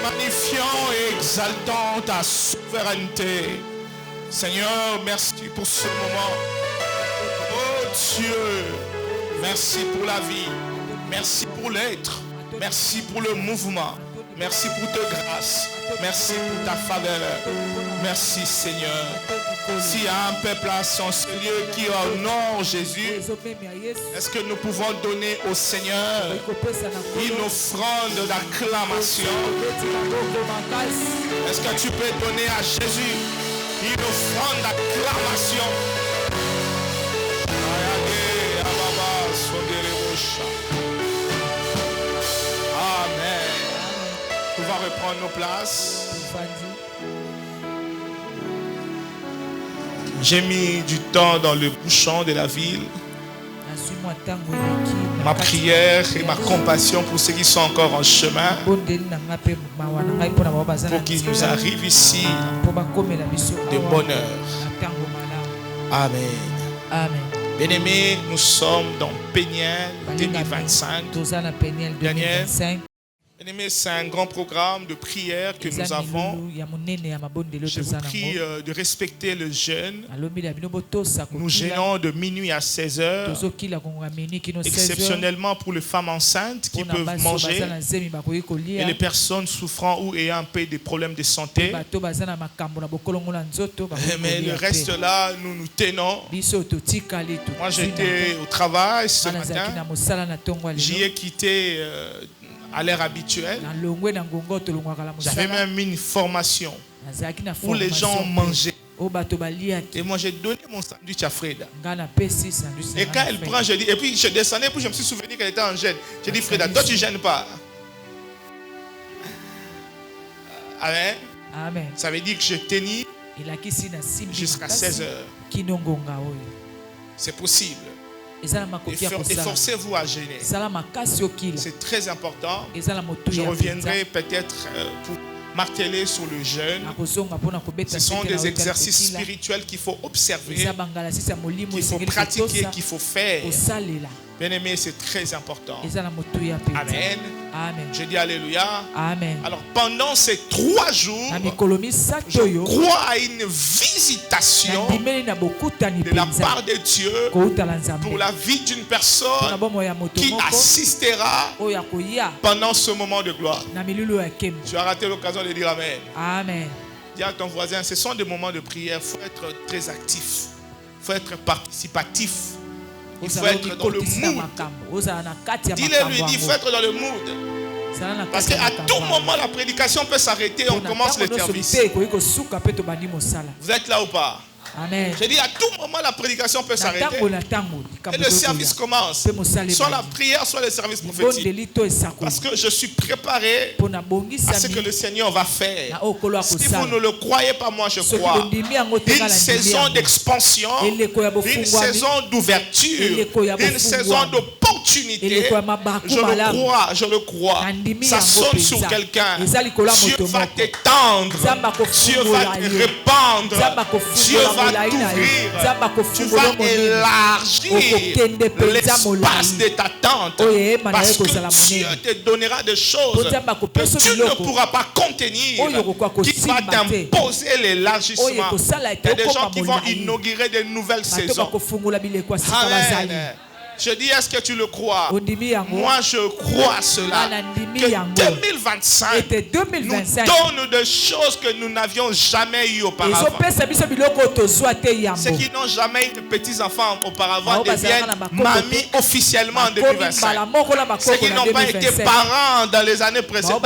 Magnifiant et exaltant ta souveraineté. Seigneur, merci pour ce moment. Oh Dieu, merci pour la vie. Merci pour l'être. Merci pour le mouvement. Merci pour ta grâce. Merci pour ta faveur. Merci Seigneur. S'il y a un peuple à son lieu qui honore Jésus, est-ce que nous pouvons donner au Seigneur une offrande d'acclamation? Est-ce que tu peux donner à Jésus une offrande d'acclamation? Amen. On va reprendre nos places. J'ai mis du temps dans le bouchon de la ville. Ma prière et ma compassion pour ceux qui sont encore en chemin, pour qu'ils nous arrivent ici de bonne heure. Amen. Amen. Bien-aimés, nous sommes dans Péniel 2025. Daniel. Bien-aimés, c'est un grand programme de prière que nous avons. Je vous prie de respecter le jeûne. Nous jeûnons de minuit à 16 heures. Exceptionnellement pour les femmes enceintes qui peuvent manger et les personnes souffrant ou ayant un peu de problèmes de santé. Mais le reste là, nous nous tenons. Moi, j'étais au travail ce matin. J'y ai quitté à l'heure habituelle. J'avais même une formation où les gens mangeaient. Et moi j'ai donné mon sandwich à Freda. Et quand elle prend, je dis, et puis je descendais, puis je me suis souvenu qu'elle était en jeûne. J'ai dit, Freda, toi tu ne gênes pas. Amen. Amen. Ça veut dire que je tenais jusqu'à 16 heures. C'est possible. Efforcez-vous à jeûner. C'est très important. Je reviendrai peut-être pour marteler sur le jeûne. Ce sont des exercices spirituels qu'il faut observer, qu'il faut pratiquer, qu'il faut faire Bien-aimé, c'est très important. Amen. Amen. Je dis alléluia. Amen. Alors pendant ces 3 jours, je crois à une visitation de la part de Dieu pour la vie d'une personne qui assistera pendant ce moment de gloire. Tu as raté l'occasion de dire Amen. Amen. Dis à ton voisin, ce sont des moments de prière. Il faut être très actif. Il faut être participatif. Il faut être dans le mood. Dis-le-lui, il faut être dans le mood. Parce qu'à tout moment, la prédication peut s'arrêter et on commence le service. Vous êtes là ou pas? Amen. Je dis, à tout moment, la prédication peut s'arrêter et le service commence. Soit la prière, soit le service prophétique. Parce que je suis préparé à ce que le Seigneur va faire. Si vous ne le croyez pas, moi je crois. Une saison d'expansion, une saison d'ouverture, une saison d'opportunité. Je le crois. Ça sonne sur quelqu'un. Dieu va t'étendre. Dieu va te répandre. Dieu va t'ouvrir, tu vas élargir l'espace de ta tente parce que Dieu te donnera des choses que tu ne pourras pas contenir, qui va t'imposer l'élargissement. Il y a des gens qui vont inaugurer de nouvelles saisons. Amen. Je dis, est-ce que tu le crois? Moi, je crois à cela. Que 2025 nous donne des choses que nous n'avions jamais eues auparavant. Ceux qui n'ont jamais eu de petits-enfants auparavant deviennent mamies officiellement en 2025. Ceux qui n'ont pas été parents dans les années précédentes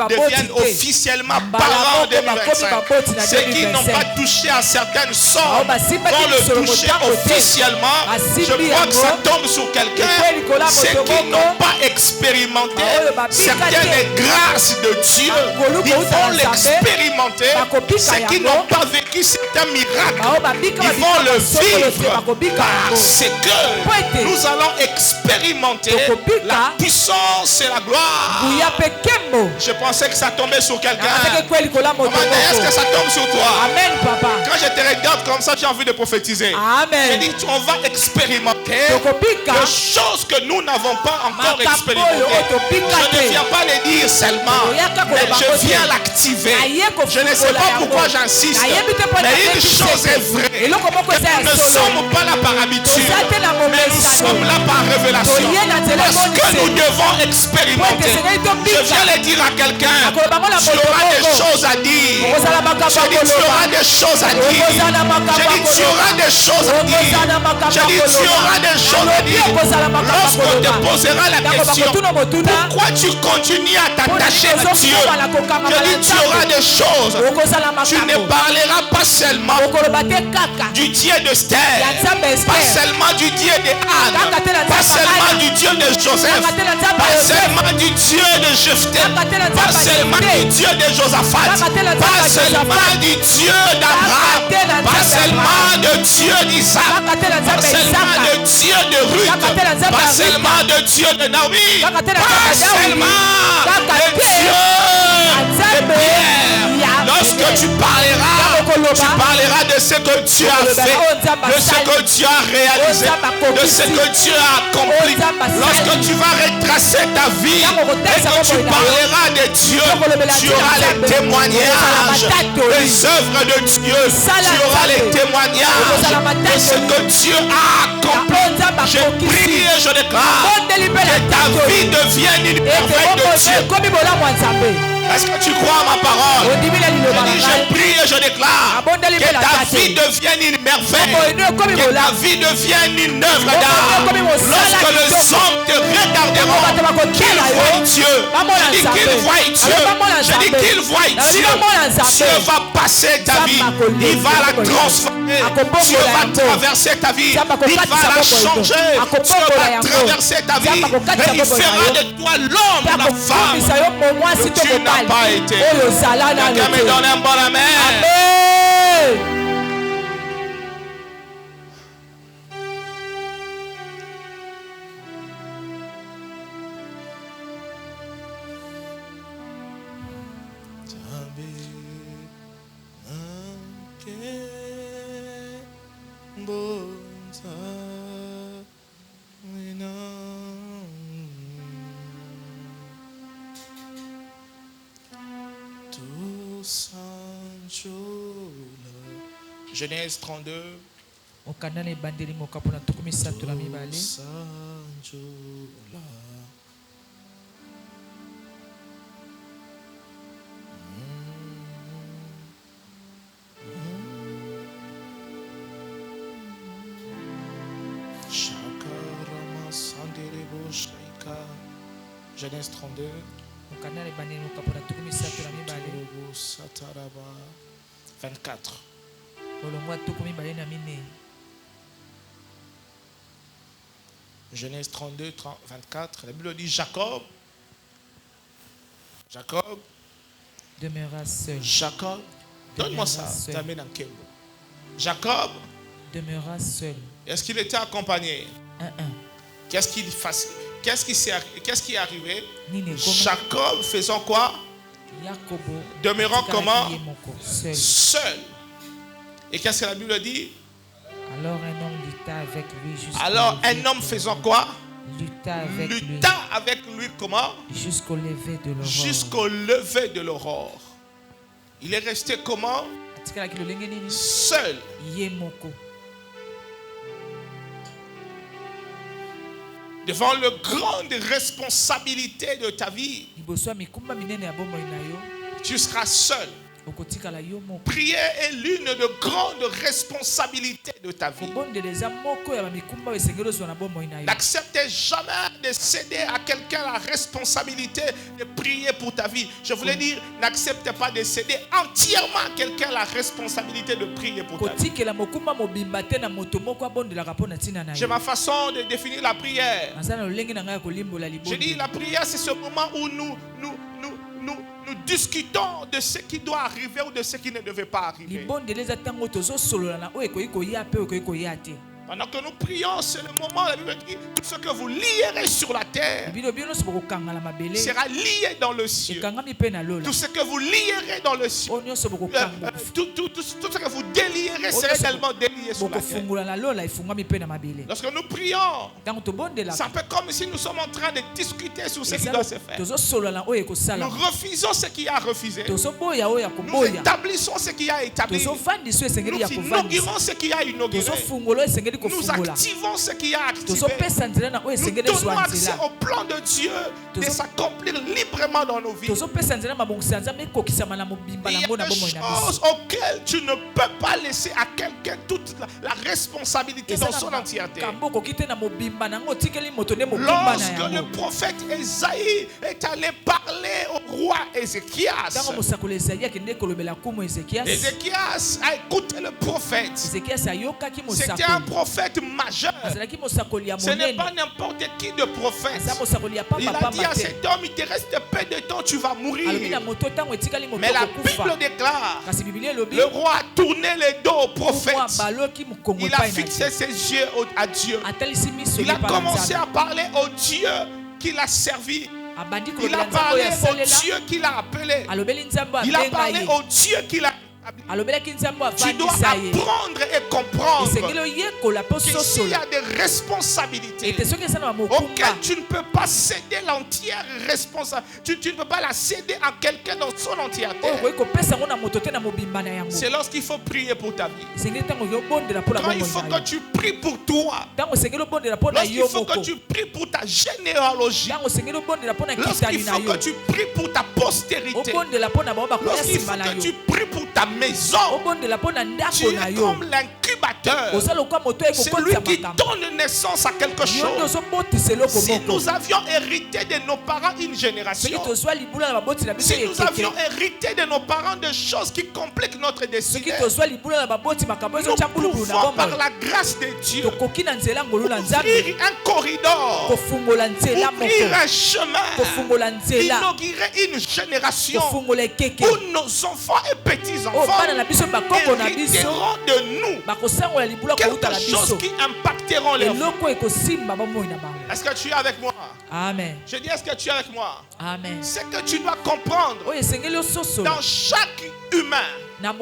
deviennent officiellement parents en 2025. Ceux qui n'ont pas touché à certaines sommes vont le toucher officiellement. Je crois que ça tombe sur quelqu'un. Ceux qui n'ont pas expérimenté certaines grâces de Dieu, ils vont l'expérimenter. Ceux qui n'ont pas vécu certains miracles, ils vont le vivre parce que nous allons expérimenter la puissance et la gloire. Je pensais que ça tombait sur quelqu'un. Est-ce que ça tombe sur toi? Amen, papa. Quand je te regarde comme ça, j'ai envie de prophétiser. Amen. Je dis, on va expérimenter des choses que nous n'avons pas encore expérimentées. Je ne viens pas les dire seulement, mais je viens l'activer. Je ne sais pas pourquoi j'insiste, mais une chose est vraie, que nous ne sommes pas là par habitude, mais nous sommes là par révélation. Parce que nous devons expérimenter. Je viens le dire à quelqu'un, tu auras des choses à dire. Je dis, tu auras des choses à dire. Je dis, tu auras des choses à dire. Je dis, tu auras des choses à dire. Lorsqu'on te posera la question, pourquoi tu continues à t'attacher à Dieu? Je dis, tu auras des choses. Tu ne parleras pas seulement du Dieu de Stère, pas seulement du Dieu de Anne, pas seulement du Dieu de Joseph, pas seulement du Dieu de Jephthé, pas seulement du Dieu de Josaphat, pas seulement du Dieu d'Abraham, pas seulement de Dieu d'Isaac, pas seulement de Dieu de Ruth, pas seulement de Dieu de Naomi, pas seulement de Dieu de Pierre. Lorsque tu parleras de ce que Dieu a fait, de ce que Dieu a réalisé, de ce que Dieu a accompli. Lorsque tu vas retracer ta vie et que tu parleras de Dieu, tu auras les témoignages des œuvres de Dieu. Tu auras les témoignages de ce que Dieu a accompli. Je prie et je déclare que ta vie devienne une merveille de Dieu. Est-ce que tu crois à ma parole? Je prie et je déclare que ta vie devienne une merveille, que ta vie devienne une œuvre d'art. Lorsque les hommes te regarderont, qu'ils voient Dieu. Je dis qu'ils voient Dieu. Je dis qu'ils voient Dieu. Dieu va passer ta vie. Il va la transformer. Dieu va traverser ta vie. Il va la changer. Dieu va traverser ta vie. Et il fera de toi l'homme ou la femme que tu n'as pas été. Quelqu'un me donne un bon amen. Amen. Bonza, Genèse 32. Okanale bandeli mokapona tukumi satula mibale. Genèse 32. Okanale bandeli mokapona tukumi satula mibale. 24. Olongwa tukumi bale na mine. Genèse 32, 24. La Bible dit Jacob demeura seul. Jacob, donne-moi ça. Jacob demeura seul. Est-ce qu'il était accompagné? Qu'est-ce qui est arrivé? Jacob faisant quoi? Demeurant comment? Seul. Et qu'est-ce que la Bible dit? Alors un homme lutta avec lui alors un homme faisant quoi? Lutta avec lui comment? Jusqu'au lever de l'aurore. Jusqu'au lever de l'aurore. Il est resté comment? Seul. Devant le grande responsabilité de ta vie, tu seras seul. Prier est l'une des grandes responsabilités de ta vie. N'acceptez jamais de céder à quelqu'un la responsabilité de prier pour ta vie. Je voulais dire, n'acceptez pas de céder entièrement à quelqu'un la responsabilité de prier pour ta vie. J'ai ma façon de définir la prière. Je dis, la prière, c'est ce moment où nous discutons de ce qui doit arriver ou de ce qui ne devait pas arriver. Pendant que nous prions, c'est le moment, la Bible dit, tout ce que vous lierez sur la terre sera lié dans le ciel. Tout ce que vous lierez dans le ciel, tout ce que vous délierez sera également délié sur la terre. Lorsque nous prions, c'est un peu comme si nous sommes en train de discuter sur ce qui doit se faire. Nous refusons ce qui a refusé. Nous établissons ce qui a établi. Nous inaugurons ce qui a inauguré. Nous activons ce qui a activé. Nous donnons accès au plan de Dieu de s'accomplir librement dans nos vies. Il y a des choses auxquelles tu ne peux pas laisser à quelqu'un toute la responsabilité dans son entièreté. Lorsque le prophète Esaïe est allé parler au roi Ézéchias, Ézéchias a écouté le prophète. C'était un prophète majeur. Ce n'est pas n'importe qui de prophète. Il a dit à cet homme, il te reste peu de temps, tu vas mourir. Mais la Bible déclare, le roi a tourné les dos au prophète. Il a fixé ses yeux à Dieu. Il a commencé à parler au Dieu qu'il a servi. Il a parlé au Dieu qu'il a appelé. Il a parlé au Dieu qu'il a. Tu dois apprendre et comprendre qu'il y a des responsabilités auxquelles tu ne peux pas céder l'entière responsabilité. Tu ne peux pas la céder à quelqu'un dans son entièreté. C'est lorsqu'il faut prier pour ta vie. Quand il faut que tu pries pour toi. Lorsqu'il faut que tu pries pour ta généalogie. Lorsqu'il faut que tu pries pour ta postérité. Lorsqu'il faut que tu pries pour ta maison. Tu es comme l'incubateur. C'est lui qui donne naissance à quelque chose. Si nous avions hérité de nos parents une génération, si nous avions hérité de nos parents des choses qui compliquent notre destinée, nous pouvons par la grâce de Dieu ouvrir un corridor, ouvrir un chemin, inaugurer une génération où nos enfants et petits-enfants hériteront de nous quelque chose qui impacteront les vies. Est-ce que tu es avec moi? Amen. Je dis, est-ce que tu es avec moi? Amen. C'est que tu dois comprendre dans chaque humain, Dans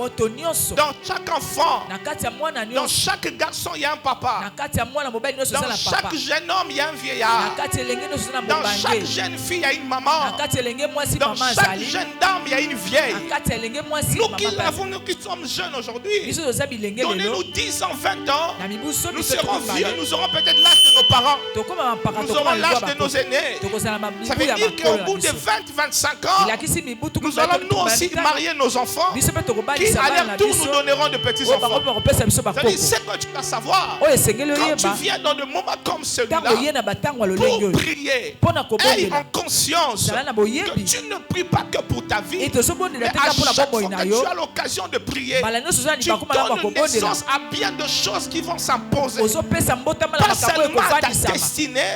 chaque enfant, dans chaque garçon, il y a un papa. Dans chaque jeune homme, il y a un vieillard. Dans chaque jeune fille, il y a une maman. Dans chaque jeune dame, il y a une vieille. Nous qui sommes jeunes aujourd'hui, donnez-nous 10 ans, 20 ans, nous serons vieux, nous aurons peut-être l'âge de nos parents. Nous aurons l'âge de nos aînés. Ça veut dire qu'au bout de 20-25 ans, nous allons nous aussi marier nos enfants qui à leur tour nous donneront de petits enfants. C'est ce que tu dois savoir. Quand tu viens dans des moments comme celui-là pour prier, aie en conscience que tu ne pries pas que pour ta vie, mais à chaque fois que tu as l'occasion de prier, tu donnes naissance à bien de choses qui vont s'imposer. Pas seulement à ta destinée,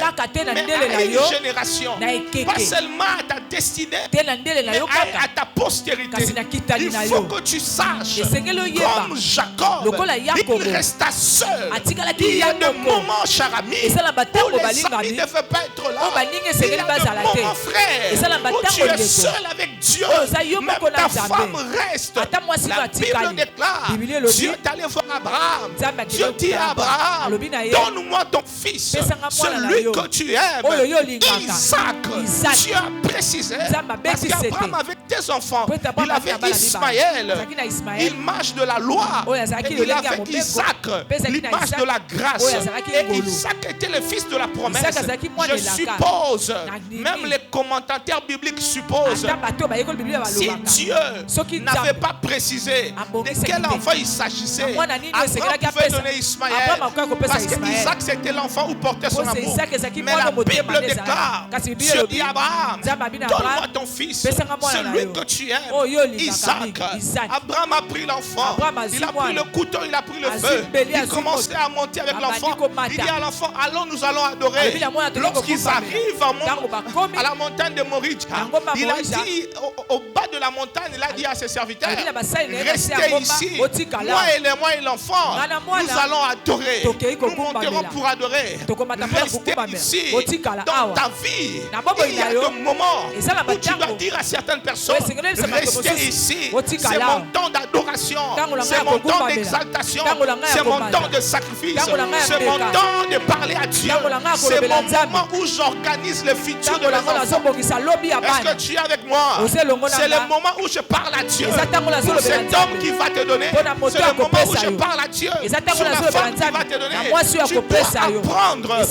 mais à une génération. Pas seulement à ta destinée, mais à ta postérité. Il faut que tu saches, comme Jacob, il resta seul. Il y a des moments, cher ami, où les amis ne veulent pas être là. Il y a des moments, frère, où tu es seul avec Dieu. Même ta femme reste. La Bible déclare, Dieu est allé voir Abraham. Dieu dit à Abraham, donne-moi ton fils, celui que tu aimes, Isaac. Tu as précisé, parce qu'Abraham avait des enfants. Il avait Ismaël, l'image de la loi, et il avait Isaac, l'image de la grâce. Et Isaac était le fils de la promesse. Je suppose, même les commentateurs bibliques supposent, si Dieu n'avait pas précisé de quel enfant il s'agissait, Abraham pouvait donner Ismaël, parce que Isaac c'était l'enfant où portait son amour. Mais la Bible déclare, Dieu dit à Abraham, donne-moi ton fils, celui que tu aimes, Isaac. Abraham a pris l'enfant, il a pris le couteau, il a pris le feu, il commençait à monter avec l'enfant. Il dit à l'enfant, allons, nous allons adorer. Lorsqu'ils arrivent à la montagne de Moridja, il a dit au bas de la montagne, il a dit à ses serviteurs, restez ici, moi et l'enfant, nous allons adorer. Nous monterons pour adorer. Restez ici. Dans ta vie, il y a des moments où tu dois dire à certaines personnes, restez ici. C'est mon temps d'adoration, c'est mon temps d'exaltation, c'est mon temps de sacrifice, c'est mon temps de parler à Dieu, c'est mon moment où j'organise le futur de mes enfants. Est-ce que tu es avec moi? C'est le moment où je parle à Dieu pour cet homme qui va te donner. C'est le moment où je parle à Dieu sur la femme qui va te donner. Tu dois apprendre à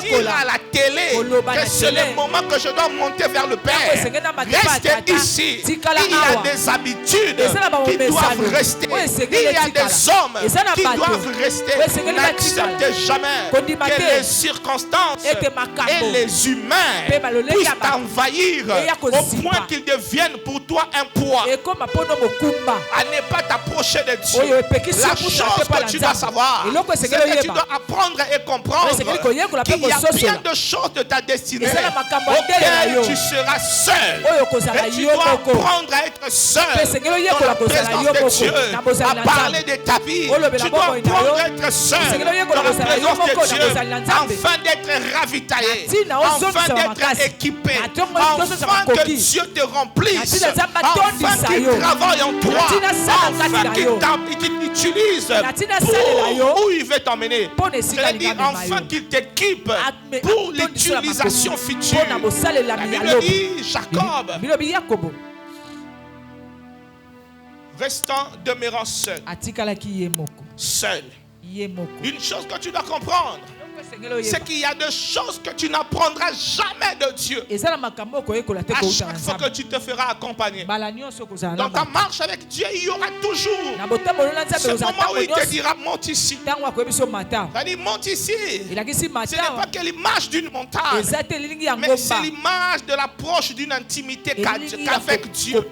dire à la télé que c'est le moment que je dois monter vers le Père. Reste ici. Il y a des habitudes qui doivent rester. Il y a des hommes qui doivent rester. N'accepte jamais que les circonstances et les humains puissent t'envahir au point qu'ils deviennent pour toi un poids. À ne pas t'approcher de Dieu. La chose que tu dois savoir, c'est que tu dois apprendre et comprendre qu'il y a bien de choses de ta destinée auxquelles tu seras seul. Et tu dois apprendre à être seul dans la présence de Dieu, à parler de ta vie. Tu dois apprendre à être seul dans la présence de Dieu, afin d'être ravitaillé, afin d'être équipé, afin que Dieu te remplisse, afin qu'il travaille en toi, afin qu'il t'utilise pour où il veut t'emmener. C'est-à-dire afin qu'il t'équipe pour l'utilisation future. La Bible dit, Jacob, restant demeurant seul. Seul. Une chose que tu dois comprendre, c'est qu'il y a des choses que tu n'apprendras jamais de Dieu. À chaque fois que tu te feras accompagner dans ta marche avec Dieu, il y aura toujours ce moment où il te dira monte ici. Il dit monte ici. Ce n'est pas que l'image d'une montagne, mais c'est l'image de l'approche d'une intimité qu'avec Dieu.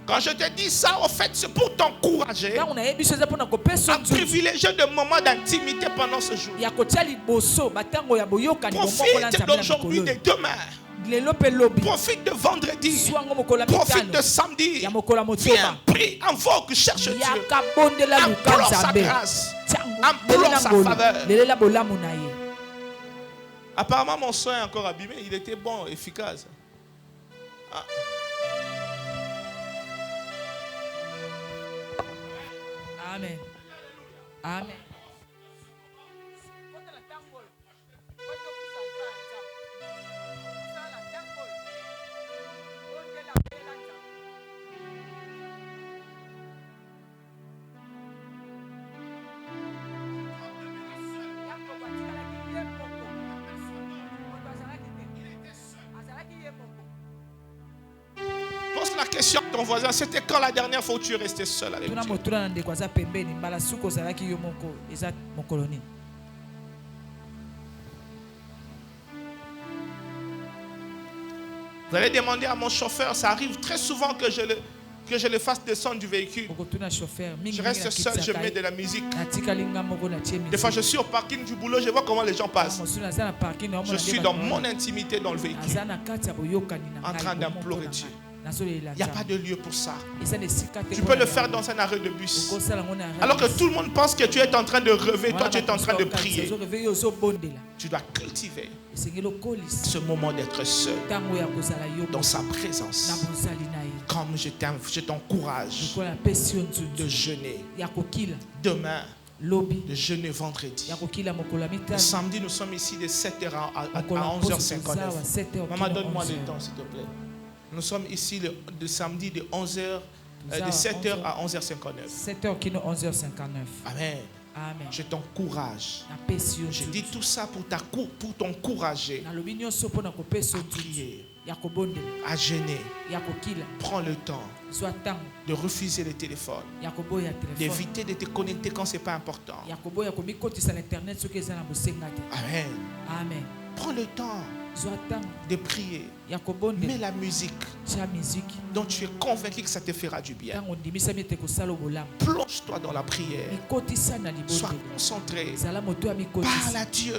Quand je te dis ça, au fait, c'est pour t'encourager à privilégier des moments d'intimité pendant ce jour. Profite d'aujourd'hui, de demain. Profite de vendredi. Profite de samedi. Viens, prie, invoque, cherche Dieu. Implore sa grâce. Implore sa faveur. Apparemment, mon son est encore abîmé. Il était bon, efficace. Amen. Amen. Pose la question à ton voisin, c'était quand la dernière fois où tu es resté seul avec Dieu? Vous allez demander à mon chauffeur, ça arrive très souvent que je le fasse descendre du véhicule. Je reste seul, je mets de la musique. Des fois, je suis au parking du boulot, je vois comment les gens passent. Je suis dans mon intimité dans le véhicule, en train d'implorer Dieu. Il n'y a pas de lieu pour ça. Tu peux le faire dans un arrêt de bus. Alors que tout le monde pense que tu es en train de rêver, toi tu es en train de prier. Tu dois cultiver ce moment d'être seul dans sa présence. Comme je t'encourage de jeûner demain, de jeûner vendredi. Le samedi, nous sommes ici de 7h à 11h59. Maman, donne-moi le temps, s'il te plaît. Nous sommes ici le samedi de 11h, de 7h à 11h59. 7h, 11h59. Amen. Amen. Je t'encourage. Je dis tout ça pour t'encourager à prier, à jeûner. Prends le temps de refuser le téléphone, d'éviter de te connecter quand ce n'est pas important. Amen. Amen. Prends le temps de prier. Mets la musique dont tu es convaincu que ça te fera du bien. Plonge-toi dans la prière. Sois concentré. Parle à Dieu.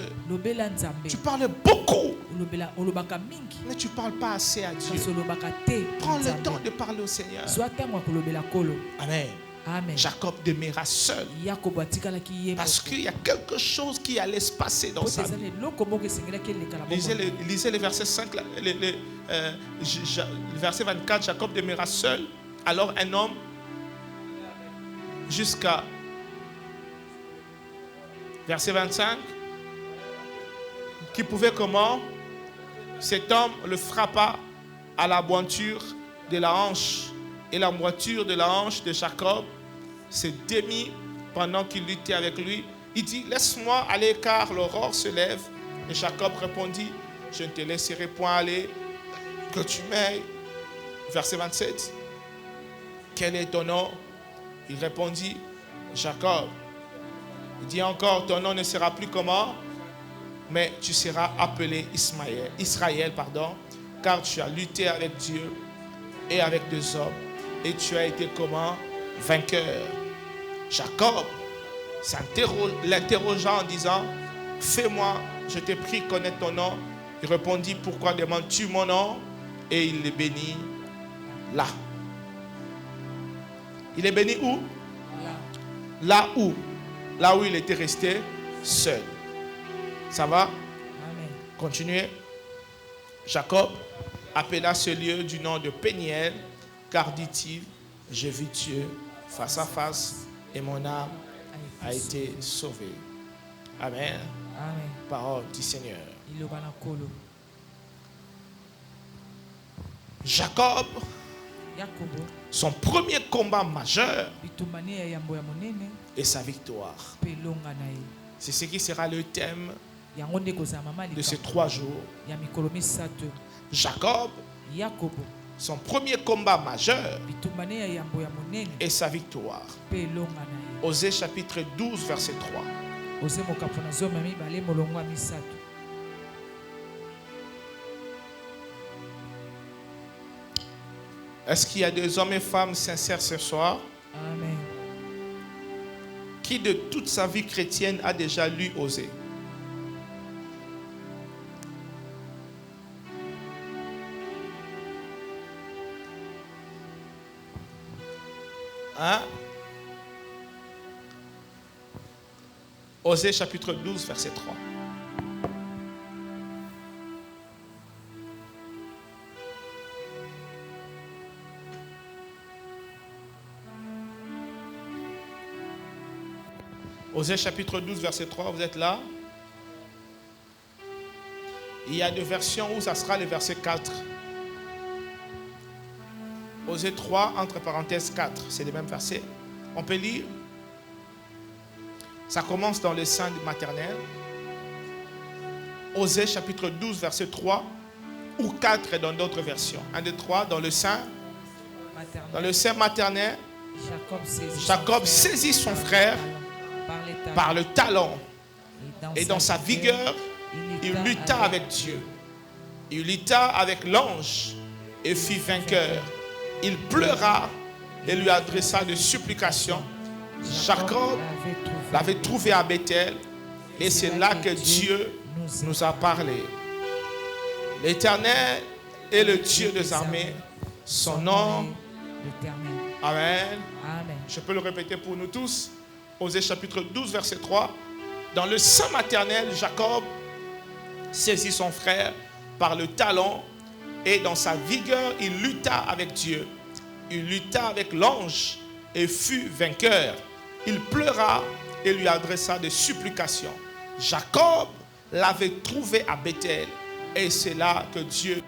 Tu parles beaucoup, mais tu ne parles pas assez à Dieu. Prends le temps de parler au Seigneur. Amen. Amen. Jacob demeura seul parce qu'il y a quelque chose qui allait se passer dans sa vie. Lisez le verset 5, le verset 24. Jacob demeura seul. Alors un homme jusqu'à verset 25 qui pouvait comment? Cet homme le frappa à la boiture de la hanche, et la moiture de la hanche de Jacob se démit pendant qu'il luttait avec lui. Il dit, laisse-moi aller car l'aurore se lève. Et Jacob répondit, je ne te laisserai point aller, que tu m'ailles. Verset 27. Quel est ton nom? Il répondit, Jacob. Il dit encore, ton nom ne sera plus comment? Mais tu seras appelé Israël, car tu as lutté avec Dieu et avec des hommes. Et tu as été comment? Vainqueur. Jacob l'interrogea en disant, fais-moi, je te prie, connaître ton nom. Il répondit, pourquoi demandes-tu mon nom? Et il le bénit là. Il est béni où? Là où il était resté seul. Ça va? Amen. Continuez. Jacob appela ce lieu du nom de Péniel, car dit-il, j'ai vu Dieu face à face et mon âme a été sauvée. Amen. Amen. Parole du Seigneur. Jacob, son premier combat majeur est sa victoire. C'est ce qui sera le thème de ces 3 jours. Jacob, son premier combat majeur est sa victoire. Osée chapitre 12, verset 3. Est-ce qu'il y a des hommes et femmes sincères ce soir? Amen. Qui de toute sa vie chrétienne a déjà lu Osée? Hein? Osée chapitre 12, verset 3. Osée chapitre 12, verset 3, vous êtes là? Il y a des versions où ça sera le verset 4. Osée 3, entre parenthèses 4, c'est le même verset. On peut lire. Ça commence dans le sein maternel. Osée chapitre 12, verset 3 ou 4 dans d'autres versions. 1, 2, 3, dans le sein maternel. Dans le sein maternel, Jacob saisit son frère par le talon. Et dans sa vigueur, il lutta avec Dieu. Il lutta avec l'ange et fut vainqueur. Il pleura et lui adressa des supplications. Jacob l'avait trouvé à Bethel et c'est là que Dieu nous a parlé. L'Éternel est le Dieu des armées. Son nom, Amen. Je peux le répéter pour nous tous. Osée chapitre 12, verset 3. Dans le sein maternel, Jacob saisit son frère par le talon et dans sa vigueur, il lutta avec Dieu. Il lutta avec l'ange et fut vainqueur. Il pleura et lui adressa des supplications. Jacob l'avait trouvé à Bethel et c'est là que Dieu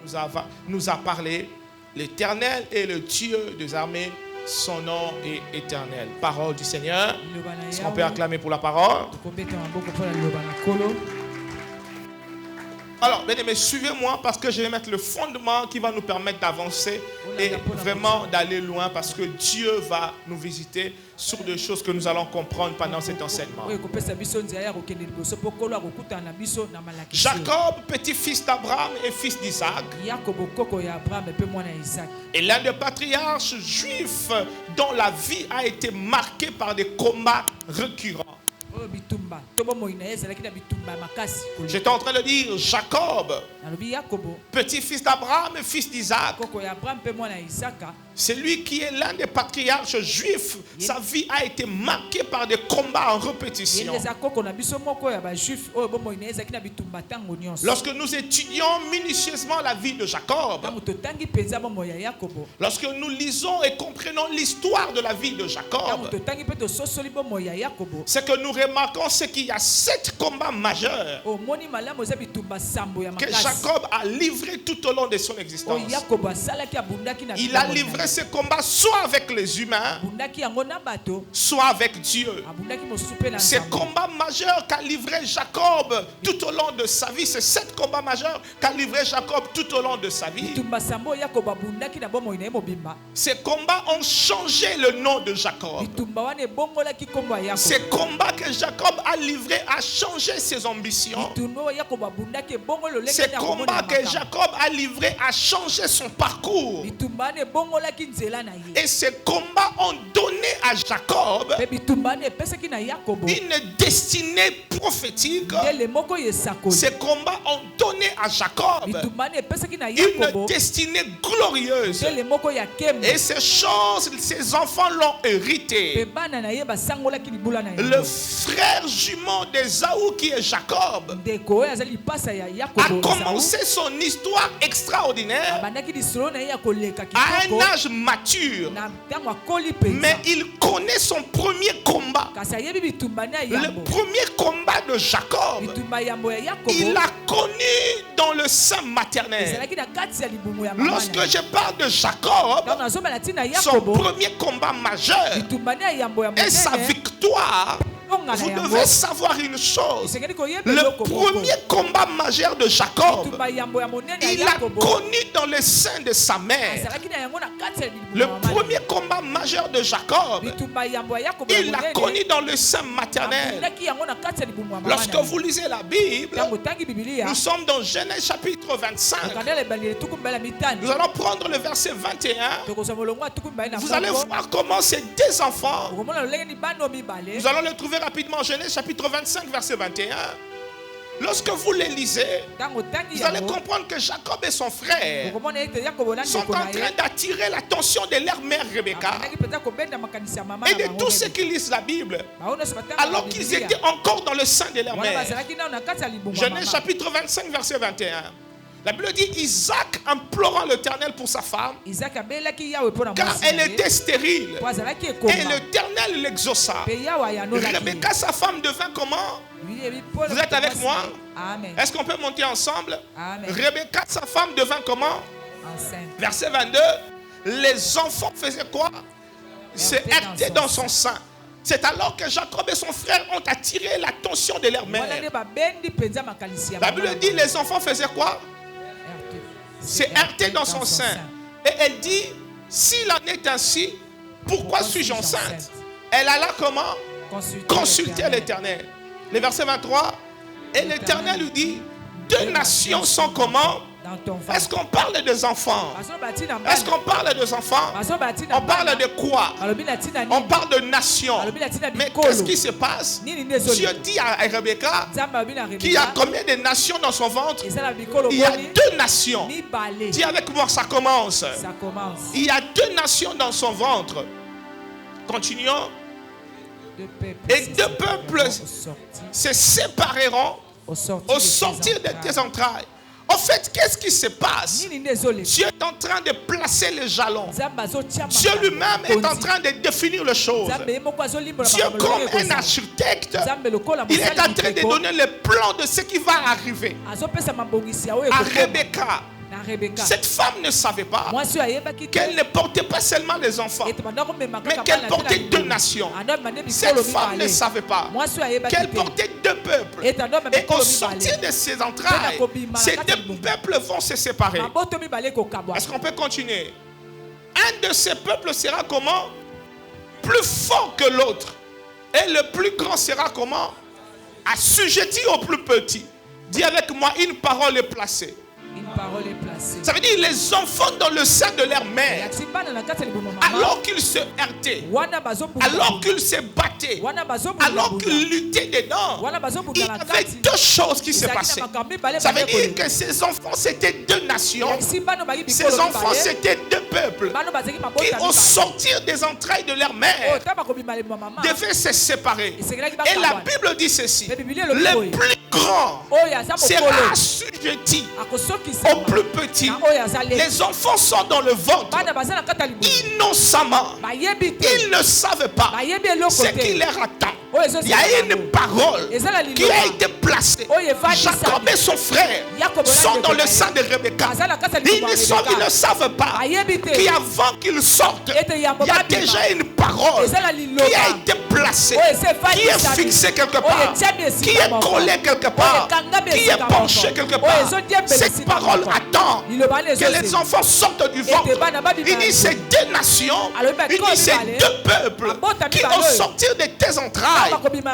nous a parlé. L'Éternel est le Dieu des armées. Son nom est éternel. Parole du Seigneur. Est-ce qu'on peut acclamer pour la parole? Alors, bien aimés, suivez-moi parce que je vais mettre le fondement qui va nous permettre d'avancer et vraiment d'aller loin parce que Dieu va nous visiter sur des choses que nous allons comprendre pendant cet enseignement. Jacob, petit-fils d'Abraham et fils d'Isaac, est l'un des patriarches juifs dont la vie a été marquée par des combats récurrents. J'étais en train de dire Jacob, petit-fils d'Abraham et fils d'Isaac. C'est lui qui est l'un des patriarches juifs. Sa vie a été marquée par des combats en répétition. Lorsque nous étudions minutieusement la vie de Jacob, lorsque nous lisons et comprenons l'histoire de la vie de Jacob, c'est que nous remarquons qu'il y a 7 combats majeurs que Jacob a livrés tout au long de son existence. Il a livré ces combats soit avec les humains, soit avec Dieu. Ces combats majeurs qu'a livré Jacob tout au long de sa vie, ces 7 combats majeurs qu'a livré Jacob tout au long de sa vie. Ces combats ont changé le nom de Jacob. Ces combats que Jacob a livrés a changé ses ambitions. Ces combats que Jacob a livrés a changé son parcours. Et ces combats ont donné à Jacob une destinée prophétique. Ces combats ont donné à Jacob une destinée glorieuse. Et ces choses, ses enfants l'ont hérité. Le frère jumeau d'Ésaü qui est Jacob a commencé son histoire extraordinaire à un âge mature, mais il connaît son premier combat. Le premier combat de Jacob, il l'a connu dans le sein maternel. Lorsque je parle de Jacob, son premier combat majeur est sa victoire. Vous devez savoir une chose. Le premier combat majeur de Jacob, il l'a connu dans le sein de sa mère. Le premier combat majeur de Jacob, il l'a connu dans le sein maternel. Lorsque vous lisez la Bible, nous sommes dans Genèse chapitre 25. Nous allons prendre le verset 21. Vous allez voir comment ces 2 enfants, nous allons les trouver rapidement. Genèse chapitre 25 verset 21. Lorsque vous les lisez, vous allez comprendre que Jacob et son frère sont en train d'attirer l'attention de leur mère Rebecca et de tous ceux qui lisent la Bible alors qu'ils étaient encore dans le sein de leur mère. Genèse chapitre 25 verset 21. La Bible dit Isaac implorant l'Éternel pour sa femme, car elle était stérile. Et l'Éternel l'exauça. Rebecca, sa femme, devint comment? Vous êtes avec moi? Est-ce qu'on peut monter ensemble? Rebecca, sa femme, devint comment? Verset 22. Les enfants faisaient quoi? Se heurtaient dans son sein. C'est alors que Jacob et son frère ont attiré l'attention de leur mère. La Bible dit les enfants faisaient quoi? Se heurtaient dans son sein. Et elle dit, s'il en est ainsi, pourquoi suis-je enceinte? Elle alla comment? Consulter l'Éternel. Le verset 23. Et l'Éternel lui dit, deux nations sont comment? Est-ce qu'on parle des enfants? Est-ce qu'on parle des enfants? On parle de quoi? On parle de nations. Mais qu'est-ce qui se passe? Dieu dit à Rebecca qu'il y a combien de nations dans son ventre? Il y a deux nations. Dis avec moi, ça commence. Il y a deux nations dans son ventre. Continuons. Et deux peuples se sépareront au sortir de tes entrailles. En fait, qu'est-ce qui se passe? Dieu est en train de placer les jalons. Dieu lui-même est en train de définir les choses. Dieu, comme un architecte, il est en train de donner le plan de ce qui va arriver. À Rebecca, cette femme ne savait pas qu'elle ne portait pas seulement les enfants, mais qu'elle portait deux nations. Cette femme ne savait pas qu'elle portait deux peuples. Et au sortir de ses entrailles, ces deux peuples vont se séparer. Est-ce qu'on peut continuer? Un de ces peuples sera comment? Plus fort que l'autre. Et le plus grand sera comment? Assujetti au plus petit. Dis avec moi, une parole est placée. Une parole est placée. Ça veut dire les enfants dans le sein de leur mère, alors qu'ils se heurtaient, alors qu'ils se battaient, alors qu'ils luttaient dedans, il y avait deux choses qui se passaient. Ça veut dire que ces enfants c'était deux nations, ces enfants c'était deux peuples qui au sortir des entrailles de leur mère devaient se séparer. Et la Bible dit ceci: le plus grand sera assujetti au plus petit. Les enfants sont dans le ventre innocemment. Ils ne savent pas ce qui leur attend. Il y a une parole qui a été placée. Jacob et son frère sont dans le sein de Rebecca. Ils ne savent pas qu'avant qu'ils sortent, il y a déjà une parole qui a été placée, qui est fixée quelque part, qui est collée quelque part, qui est penchée quelque part. Cette parole attend que les enfants sortent du ventre. Il dit c'est deux nations, il dit c'est deux peuples qui au sortir de tes entrailles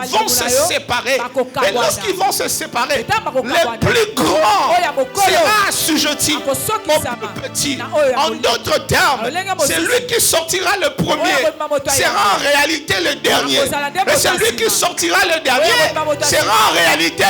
vont se séparer. Et lorsqu'ils vont se séparer, le plus grand sera assujetti au plus petit. En d'autres termes, c'est lui qui sortira le premier sera en réalité le dernier. Et celui qui sortira le dernier sera en réalité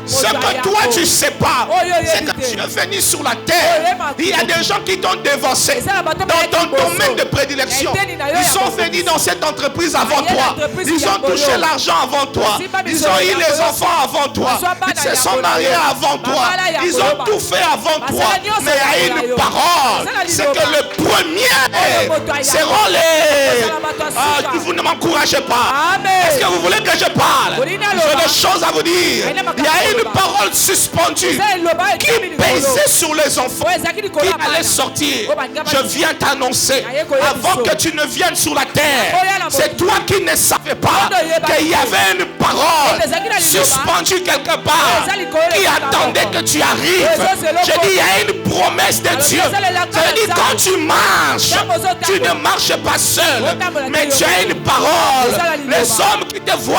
ce que toi tu ne sais pas. C'est que tu es venu sur la terre. Il y a des gens qui t'ont dévancé dans ton domaine de prédilection. Ils sont venus dans cette entreprise avant toi. Ils ont touché l'argent avant toi. Ils ont eu les enfants avant toi. Ils se sont mariés avant toi. Ils ont tout fait avant toi. Mais il y a une parole. C'est que le premier seront les... vous ne m'encouragez pas. Est-ce que vous voulez que je parle? J'ai des choses à vous dire. Il y a une parole suspendue qui pesait sur les enfants qui allaient sortir. Je viens t'annoncer avant que tu ne viennes sur la terre. C'est toi qui ne savais pas qu'il y avait une parole suspendue quelque part qui attendait que tu arrives. Je dis il y a une promesse de Dieu. Ça veut dire quand tu marches, tu ne marches pas seul, mais tu as une parole. Les hommes qui te voient,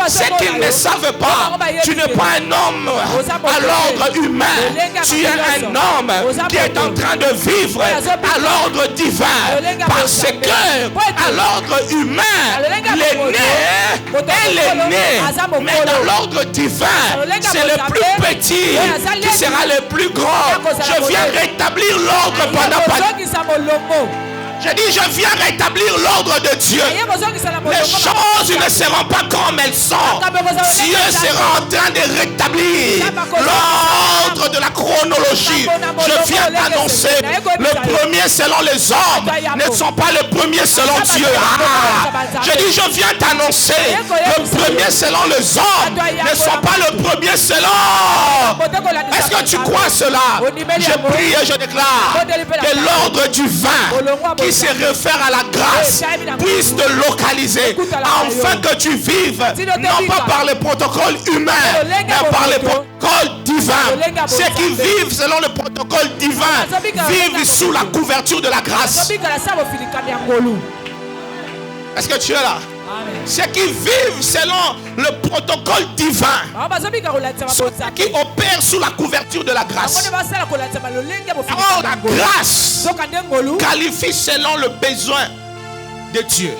c'est qu'ils ne savent pas. Tu n'es pas un homme à l'ordre humain. Tu es un homme qui est en train de vivre à l'ordre divin. Parce que à l'ordre humain, l'aîné, mais dans l'ordre divin, c'est le plus petit qui sera le plus grand. Je viens rétablir l'ordre pendant Je dis, je viens rétablir l'ordre de Dieu. Les choses ne seront pas comme elles sont. Dieu sera en train de rétablir l'ordre de la chronologie. Je viens d'annoncer, le premier selon les hommes ne sont pas le premier selon Dieu. Je dis, je viens d'annoncer, le premier selon les hommes ne sont pas le premier selon. Est-ce que tu crois cela? Je prie et je déclare que l'ordre du vin qui se réfère à la grâce puisse te localiser afin que tu vives non pas par le protocole humain mais par le protocole divin. Ceux qui vivent selon le protocole divin vivent sous la couverture de la grâce. Est-ce que tu es là? Ceux qui vivent selon le protocole divin, ceux qui opèrent sous la couverture de la grâce. Alors la grâce qualifie selon le besoin de Dieu,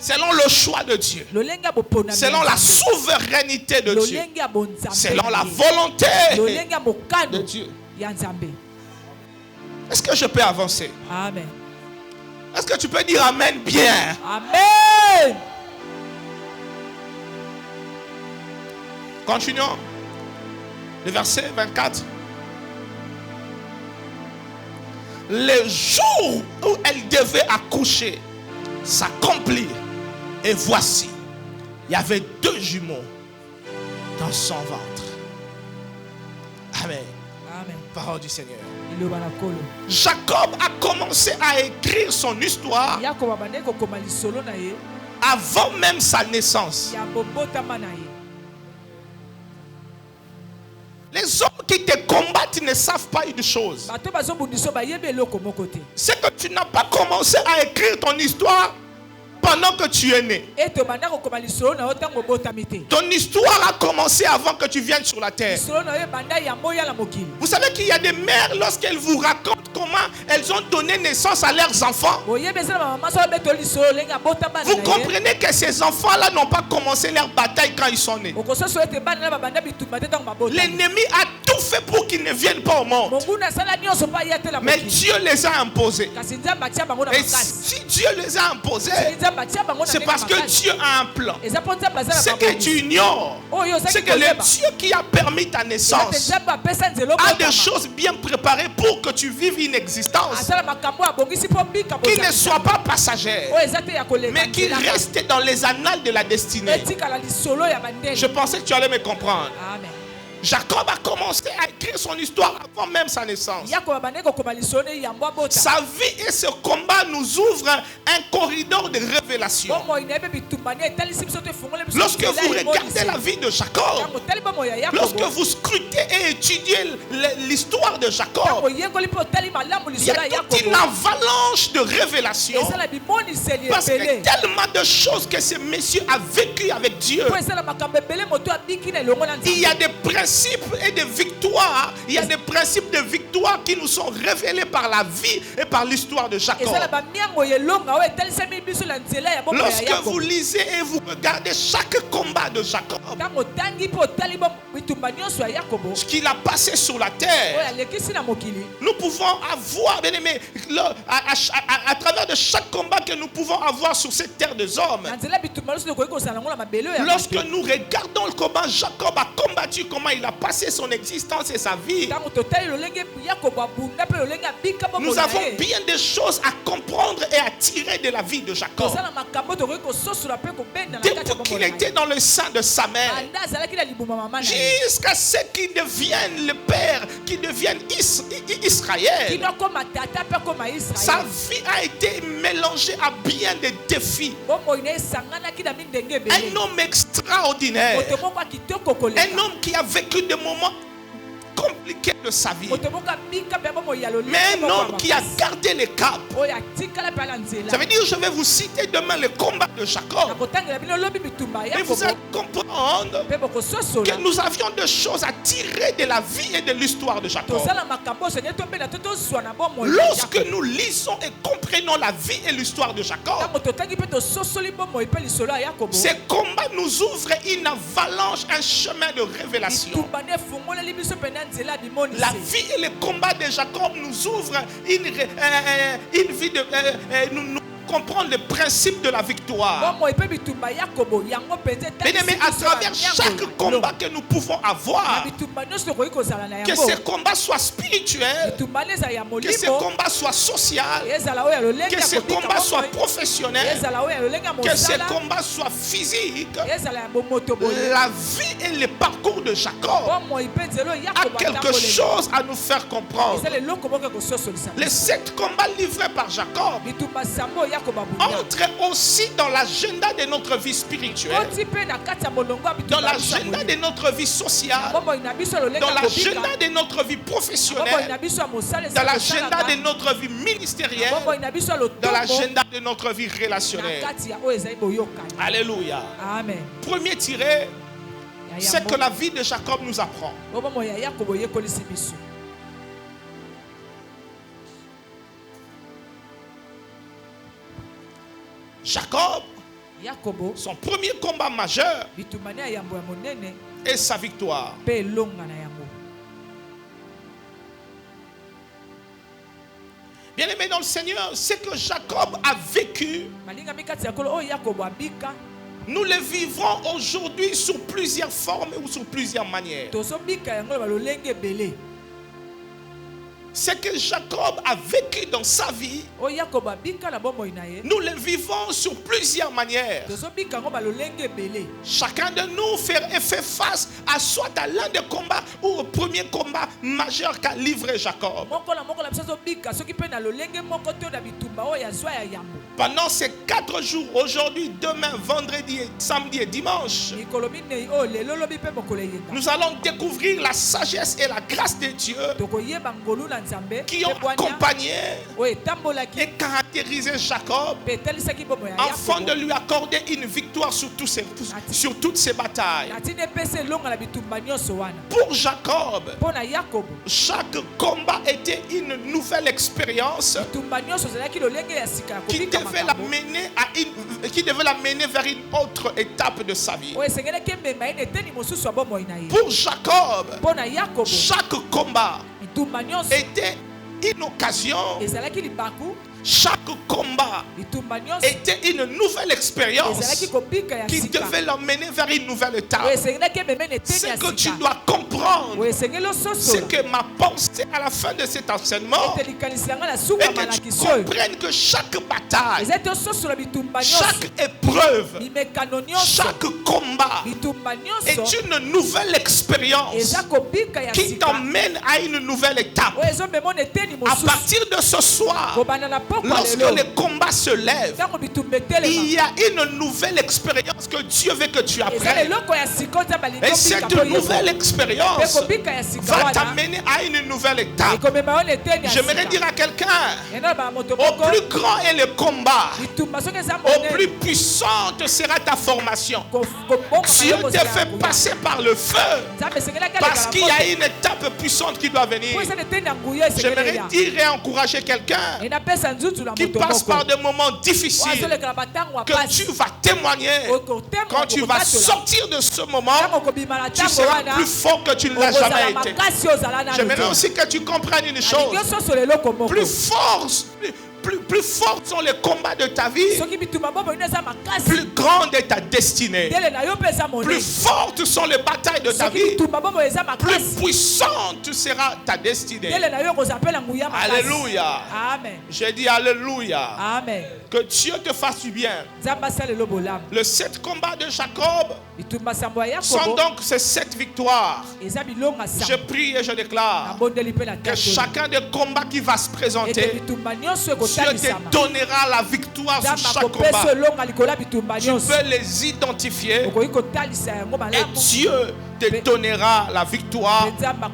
selon le choix de Dieu, selon la souveraineté de Dieu, selon la volonté de Dieu. Est-ce que je peux avancer? Amen. Est-ce que tu peux dire Amen bien? Amen. Continuons. Le verset 24. Le jour où elle devait accoucher s'accomplit. Et voici, il y avait 2 jumeaux dans son ventre. Amen. Amen. Parole du Seigneur. Jacob a commencé à écrire son histoire avant même sa naissance. Les hommes qui te combattent ne savent pas une chose. C'est que tu n'as pas commencé à écrire ton histoire pendant que tu es né. Ton histoire a commencé avant que tu viennes sur la terre. Vous savez qu'il y a des mères, lorsqu'elles vous racontent comment elles ont donné naissance à leurs enfants, vous comprenez que ces enfants-là n'ont pas commencé leur bataille quand ils sont nés. L'ennemi a tout fait pour qu'ils ne viennent pas au monde. Mais Dieu les a imposés. Et si Dieu les a imposés, c'est parce que Dieu a un plan. Ce que tu ignores, c'est que le Dieu qui a permis ta naissance a des choses bien préparées pour que tu vives une existence qui ne soit pas passagère, mais qui reste dans les annales de la destinée. Je pensais que tu allais me comprendre. Amen. Jacob a commencé à écrire son histoire avant même sa naissance. Sa vie et ce combat nous ouvrent un corridor de révélation. Lorsque vous regardez la vie de Jacob, lorsque vous scrutez et étudiez l'histoire de Jacob, il y a toute une avalanche de révélations. Parce que tellement de choses que ce monsieur a vécu avec Dieu. Il y a des principes et des victoires. Il y a des principes de victoire qui nous sont révélés par la vie et par l'histoire de Jacob. Lorsque vous lisez et vous regardez chaque combat de Jacob, ce qu'il a passé sur la terre, nous pouvons avoir, bien aimé, à travers de chaque combat que nous pouvons avoir sur cette terre des hommes. Lorsque nous regardons le combat, Jacob a combattu, comment il a passé son existence et sa vie. Nous avons bien des choses à comprendre et à tirer de la vie de Jacob. Depuis qu'il était dans le sein de sa mère, jusqu'à ce qu'il devienne le père, qu'il devienne Israël, sa vie a été mélangée à bien des défis. Un homme extraordinaire, un homme qui a vécu des moments compliqués de sa vie, mais un homme qui a gardé le cap. Ça veut dire, je vais vous citer demain le combat de Jacob, et vous allez comprendre que nous avions des choses à tirer de la vie et de l'histoire de Jacob. Lorsque nous lisons et comprenons la vie et l'histoire de Jacob, ces combats nous ouvrent une avalanche, un chemin de révélation. La vie et le combat de Jacob nous ouvrent une vie de... nous comprendre le principe de la victoire. Bien-aimés, à travers chaque combat que nous pouvons avoir, que ces combats soient spirituels, que ces combats soient sociaux, que ces combats soient professionnels, que ces combats soient physiques, la vie et le parcours de Jacob a quelque chose à nous faire comprendre. Les 7 combats livrés par Jacob entre aussi dans l'agenda de notre vie spirituelle, dans l'agenda de notre vie sociale, dans l'agenda de notre vie professionnelle, dans l'agenda de notre vie ministérielle, dans l'agenda de notre vie relationnelle. Alléluia. Amen. Premier tiré, c'est que la vie de Jacob nous apprend. Jacob, son premier combat majeur est sa victoire. Bien aimé dans le Seigneur, ce que Jacob a vécu, nous le vivrons aujourd'hui sous plusieurs formes ou sous plusieurs manières. Ce que Jacob a vécu dans sa vie, nous le vivons sur plusieurs manières. Chacun de nous fait face à soit à l'un des combats ou au premier combat majeur qu'a livré Jacob. Pendant ces 4 jours, aujourd'hui, demain, vendredi, samedi et dimanche, nous allons découvrir la sagesse et la grâce de Dieu qui ont accompagné et caractérisé Jacob afin de lui accorder une victoire sur toutes ses batailles. Pour Jacob, chaque combat était une nouvelle expérience qui devait l'amener vers une autre étape de sa vie. Pour Jacob, chaque combat était une occasion. Chaque combat était une nouvelle expérience qui devait l'emmener vers une nouvelle étape. Ce que tu dois comprendre, c'est que ma pensée à la fin de cet enseignement est que tu comprennes que chaque bataille, chaque épreuve, chaque combat est une nouvelle expérience qui t'emmène à une nouvelle étape. À partir de ce soir, lorsque les combats se lèvent, il y a une nouvelle expérience que Dieu veut que tu apprennes. Et cette nouvelle expérience va t'amener à une nouvelle étape. J'aimerais dire à quelqu'un, au plus grand est le combat, au plus puissante sera ta formation. Dieu te fait passer par le feu parce qu'il y a une étape puissante qui doit venir. J'aimerais dire et encourager quelqu'un qui passe par des moments difficiles que tu vas témoigner. Quand tu vas sortir de ce moment, tu seras plus fort que tu ne l'as jamais été. J'aimerais aussi que tu comprennes une chose. Plus forts sont les combats de ta vie, plus grande est ta destinée. Plus fortes sont les batailles de ta vie, plus puissante sera ta destinée. Alléluia. Amen. J'ai dit alléluia. Amen. Que Dieu te fasse du bien. Le 7 combats de Jacob sont donc ces 7 victoires. Je prie et je déclare que chacun des combats qui va se présenter, Dieu te donnera la victoire sur chaque combat. Tu peux les identifier et Dieu te donnera la victoire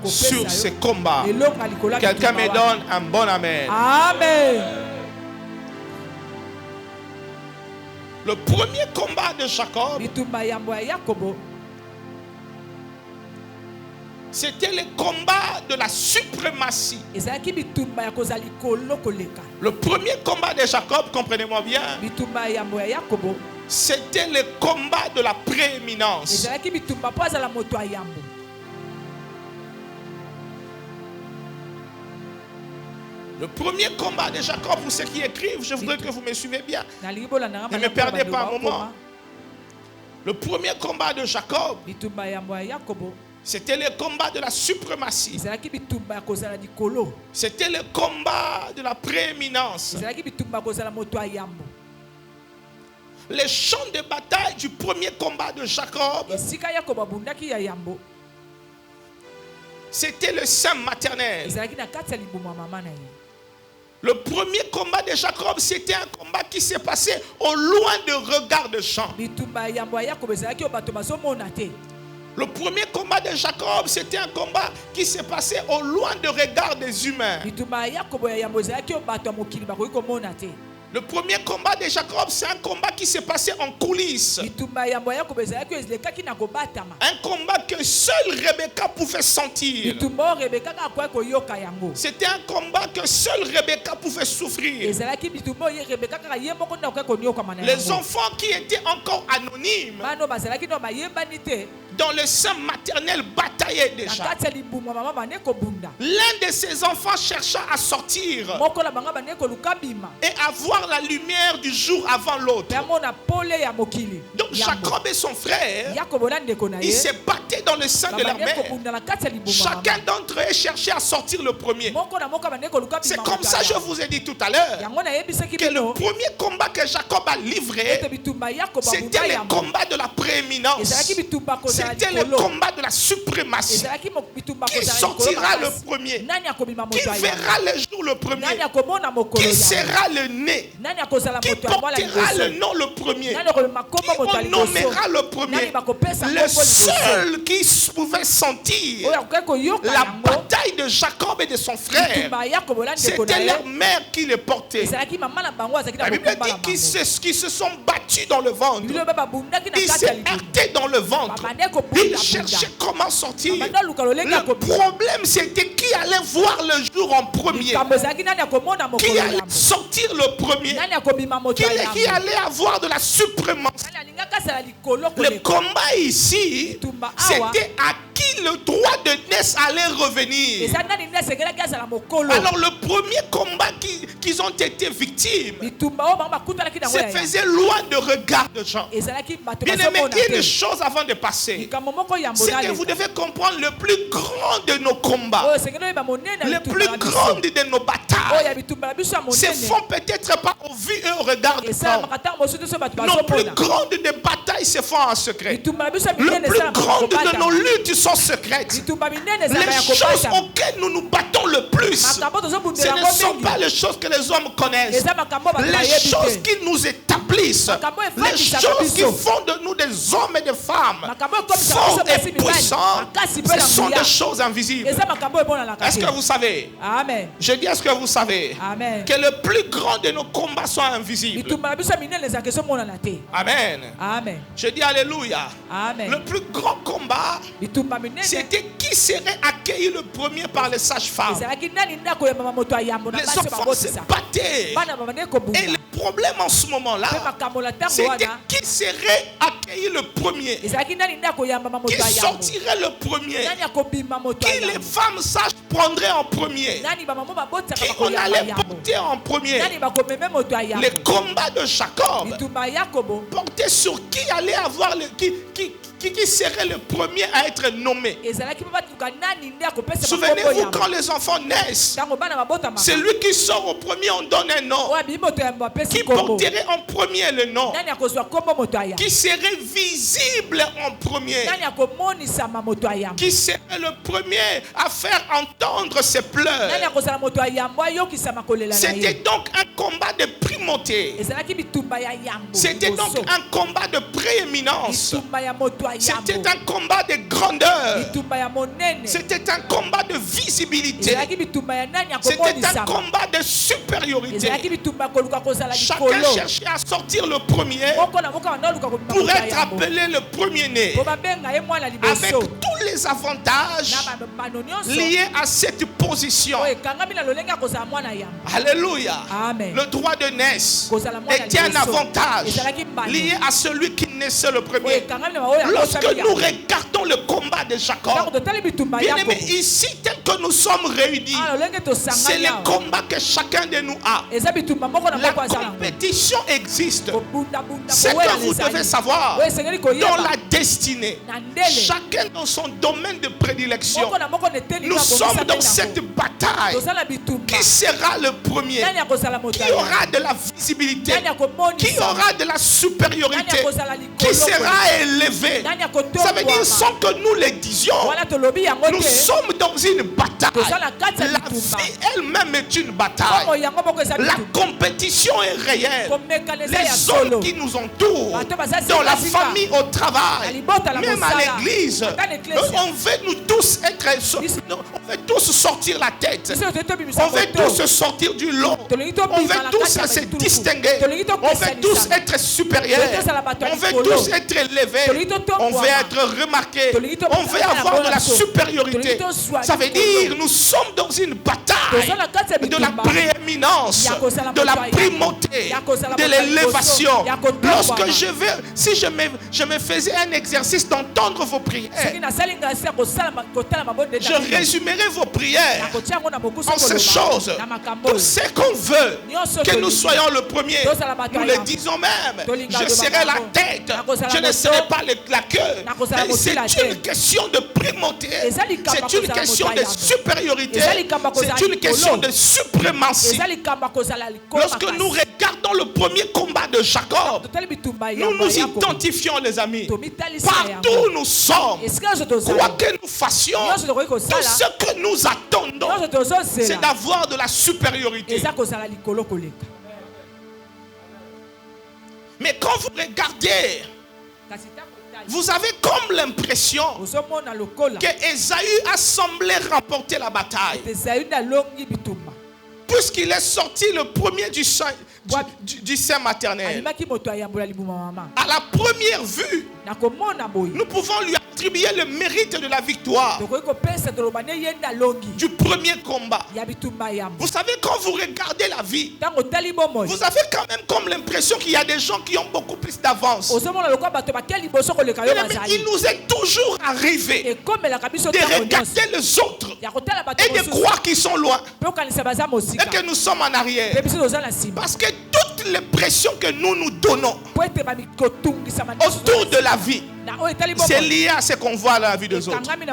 sur ces combats. Quelqu'un me donne un bon amen. Amen. Le premier combat de Jacob, c'était le combat de la suprématie. Le premier combat de Jacob, comprenez-moi bien, c'était le combat de la prééminence. Le premier combat de Jacob, pour ceux qui écrivent, je voudrais que vous me suivez bien. Ne me perdez pas un moment. Le premier combat de Jacob, c'était le combat de la suprématie. C'était le combat de la prééminence. Les champs de bataille du premier combat de Jacob, c'était le sein maternel. Le premier combat de Jacob, c'était un combat qui s'est passé au loin de regard de champ. Le premier combat de Jacob, c'était un combat qui s'est passé au loin de regard des humains. Le premier combat de Jacob, c'est un combat qui s'est passé en coulisses. Un combat que seule Rebecca pouvait sentir. C'était un combat que seule Rebecca pouvait souffrir. Les enfants qui étaient encore anonymes, dans le sein maternel, bataillaient déjà. L'un de ces enfants chercha à sortir et à voir la lumière du jour avant l'autre. Donc Jacob et son frère, ils se battaient dans le sein de leur mère. Chacun d'entre eux cherchait à sortir le premier. C'est comme ça, je vous ai dit tout à l'heure, que le premier combat que Jacob a livré, c'était le combat de la prééminence. C'était le combat de la suprématie. Qui sortira le premier? Qui verra le jour le premier? Qui sera le nez? Qui portera le nom le premier? Qui on nommera le premier? Le seul qui pouvait sentir la bataille de Jacob et de son frère, c'était leur mère qui les portait. La Bible dit qu'ils se sont battus dans le ventre. Ils se heurtaient dans le ventre. Ils cherchaient comment sortir. Le problème, c'était qui allait voir le jour en premier. Qui allait sortir le premier. Qui allait avoir de la suprématie. Le combat ici, c'était à qui le droit de naissance allait revenir. Alors le premier combat qu'ils ont été victimes se faisait loin de regard de gens. Bien aimé, il y a des choses avant de passer. C'est que vous devez comprendre le plus grand de nos combats, le plus grand de nos batailles, se font peut-être pas au vu et au regard de gens. Nos plus grandes des batailles se font en secret. Le plus grand de nos luttes sont secrètes. Les choses auxquelles nous nous battons le plus, ce ne sont pas les choses que les hommes connaissent. Les choses qui nous établissent, les choses qui font de nous des hommes et des femmes forts et puissants, ce sont des choses invisibles. Est-ce que vous savez? Amen. Je dis, est-ce que vous savez que le plus grand de nos combats sont invisibles? Amen. Amen. Je dis alléluia. Amen. Le plus grand combat, c'était qui serait accueilli le premier par les sages-femmes. Les enfants se battaient. Et le problème en ce moment-là, c'était qui serait accueilli le premier. Qui sortirait le premier. Qui les femmes sages prendraient en premier. Qui on allait porter en premier. Les combats de Jacob portaient sur qui allait avoir qui serait le premier à être nommé. Souvenez-vous, quand les enfants naissent, c'est lui qui sort au premier, on donne un nom. Qui porterait en premier le nom? Qui serait visible en premier? Qui serait le premier à faire entendre ses pleurs? C'était donc un combat de primauté. C'était donc un combat de prééminence. C'était un combat de grandeur. C'était un combat de visibilité. C'était un combat de supériorité. Chacun cherchait à sortir le premier pour être appelé le premier-né, avec tous les avantages liés à cette position. Alléluia. Amen. Le droit de naissance était un avantage lié à celui qui naissait le premier. Lorsque nous regardons le combat de Jacob, bien aimé, ici, tel que nous sommes réunis, c'est le combat que chacun de nous a. La compétition existe. C'est que vous devez savoir, dans la destinée, chacun dans son domaine de prédilection, nous sommes dans cette bataille. Qui sera le premier? Qui aura de la visibilité? Qui aura de la supériorité? Qui sera élevé? Ça veut dire, sans que nous le disions, nous sommes dans une bataille. La vie elle-même est une bataille. La compétition est réelle. Les hommes qui nous entourent, dans la famille, au travail, même à l'église, on veut nous tous être, on veut tous sortir la tête. On veut tous sortir du lot. On veut tous se distinguer. On veut tous être supérieurs. On veut tous être élevés. On veut être remarqués. On veut avoir de la supériorité. Ça veut dire nous sommes dans une bataille de la prééminence, de la primauté, de l'élévation. Lorsque si je me faisais un exercice d'entendre vos prières, je résumerai vos prières en ces choses. Tout ce qu'on veut, que nous soyons le premier, nous le disons même. Je serai la tête, je ne serai pas la queue. C'est une question de primauté, c'est une question de supériorité, c'est une question de suprématie. Lorsque nous regardons le premier combat de Jacob, nous nous identifions, les amis. Partout où nous sommes, quoi que nous fassions, tout ce que nous attendons, c'est d'avoir de la supériorité. Mais quand vous regardez, vous avez comme l'impression que Ésaü a semblé remporter la bataille, puisqu'il est sorti le premier du sein maternel. À la première vue, nous pouvons lui attribuer le mérite de la victoire du premier combat. Vous savez, quand vous regardez la vie, vous avez quand même comme l'impression qu'il y a des gens qui ont beaucoup plus d'avance. Il nous est toujours arrivé de regarder les autres et de croire qu'ils sont loin et que nous sommes en arrière. Parce que toutes les pressions que nous nous donnons autour de la vie, c'est lié à ce qu'on voit dans la vie des autres. Même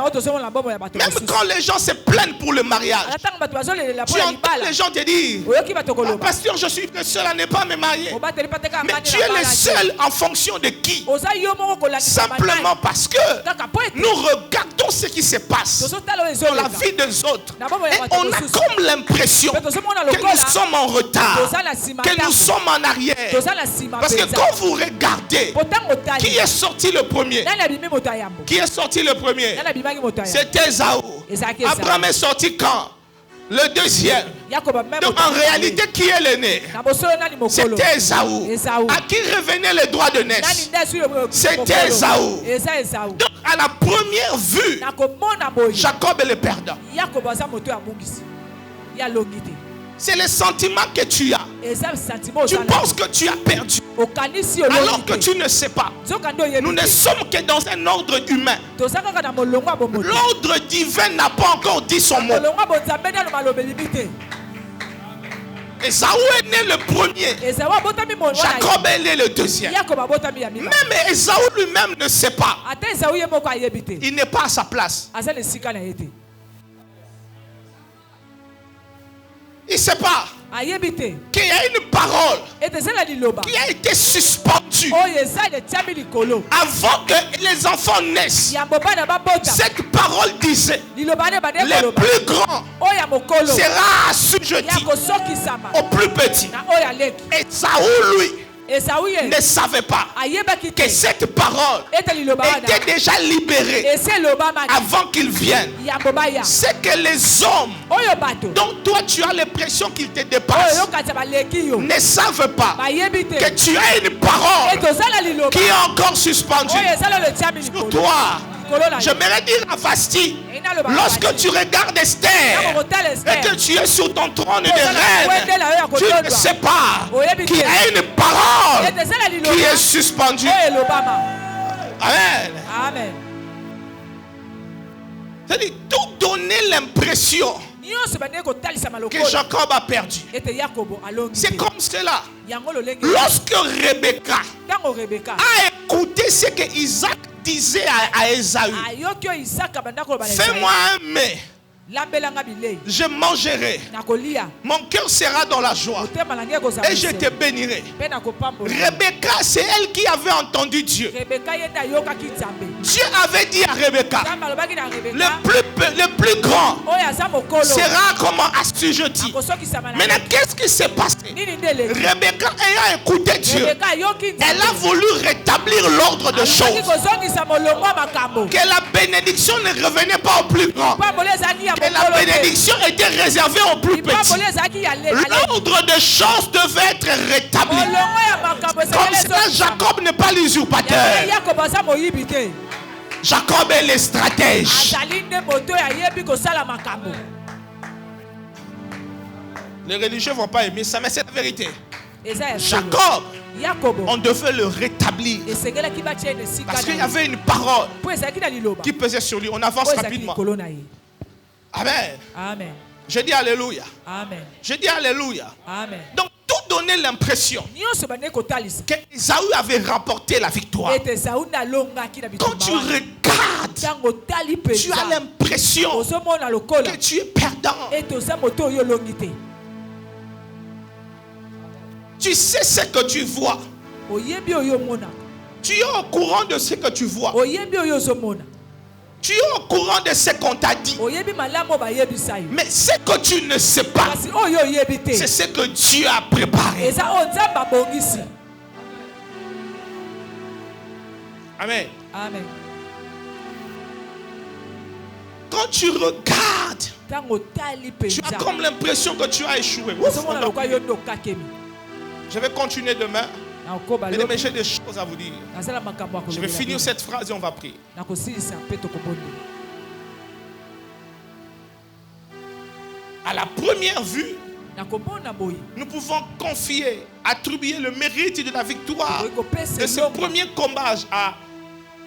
quand les gens se plaignent pour le mariage, tu entends les gens te dire, pasteur, je suis le seul à ne pas me marier. Mais tu es le seul en fonction de qui? Simplement parce que nous regardons ce qui se passe dans la vie des autres. Et on a comme l'impression que nous sommes en retard, que nous sommes en arrière. Parce que quand vous regardez, qui est sorti le premier? Qui est sorti le premier? C'était Ésaü. Abraham est sorti quand? Le deuxième. Donc en réalité, qui est l'aîné? C'était Ésaü. À qui revenait le droit de naissance? C'était Ésaü. Donc à la première vue, Jacob est le perdant. C'est le sentiment que tu as. Tu penses que tu as perdu, alors que tu ne sais pas. Nous ne sommes que dans un ordre humain. L'ordre divin n'a pas encore dit son mot. Ésaü est né le premier. Jacob est né le deuxième. Même Ésaü lui-même ne sait pas. Il n'est pas à sa place. Il ne sait pas qu'il y a une parole qui a été suspendue avant que les enfants naissent. Cette parole disait: le plus grand sera assujetti au plus petit. Et Ésaü, lui, ne savait pas que cette parole était déjà libérée avant qu'il vienne. C'est que les hommes dont toi tu as l'impression qu'ils te dépassent ne savent pas que tu as une parole qui est encore suspendue sur toi. J'aimerais dire à Vasti, lorsque tu regardes Esther et que tu es sur ton trône de reine, tu ne sais pas qu'il y a une parole qui est suspendue. Amen. Amen. C'est-à-dire tout donner l'impression que Jacob a perdu. C'est comme cela. Lorsque Rebecca a écouté ce que Isaac disait à Ésaü, fais-moi un mets, je mangerai, mon cœur sera dans la joie et je te bénirai. Rebecca, c'est elle qui avait entendu Dieu. Dieu avait dit à Rebecca, le plus grand sera comment assujetti. Maintenant, qu'est-ce qui s'est passé? Rebecca ayant écouté Dieu, elle a voulu rétablir l'ordre de choses, que la bénédiction ne revenait pas au plus grand, que la bénédiction était réservée aux plus petits. L'ordre de choses devait être rétabli. Comme ça, Jacob n'est pas l'usurpateur. Jacob est le stratège. Les religieux ne vont pas aimer ça, mais c'est la vérité. Jacob, on devait le rétablir parce qu'il y avait une parole qui pesait sur lui. On avance rapidement. Amen. Amen. Je dis alléluia. Amen. Je dis alléluia. Amen. Donc tout donnait l'impression que Ésaü avait remporté la victoire. Quand tu regardes, tu as l'impression que tu es perdant. Tu sais ce que tu vois. Tu es au courant de ce que tu vois. Tu es au courant de ce qu'on t'a dit. Mais ce que tu ne sais pas, c'est ce que Dieu a préparé. Amen. Amen. Quand tu regardes, tu as comme l'impression que tu as échoué. Ouf, je vais continuer demain. Mais j'ai des choses à vous dire. Je vais finir cette phrase et on va prier. À la première vue, nous pouvons confier, attribuer le mérite de la victoire de ce premier combat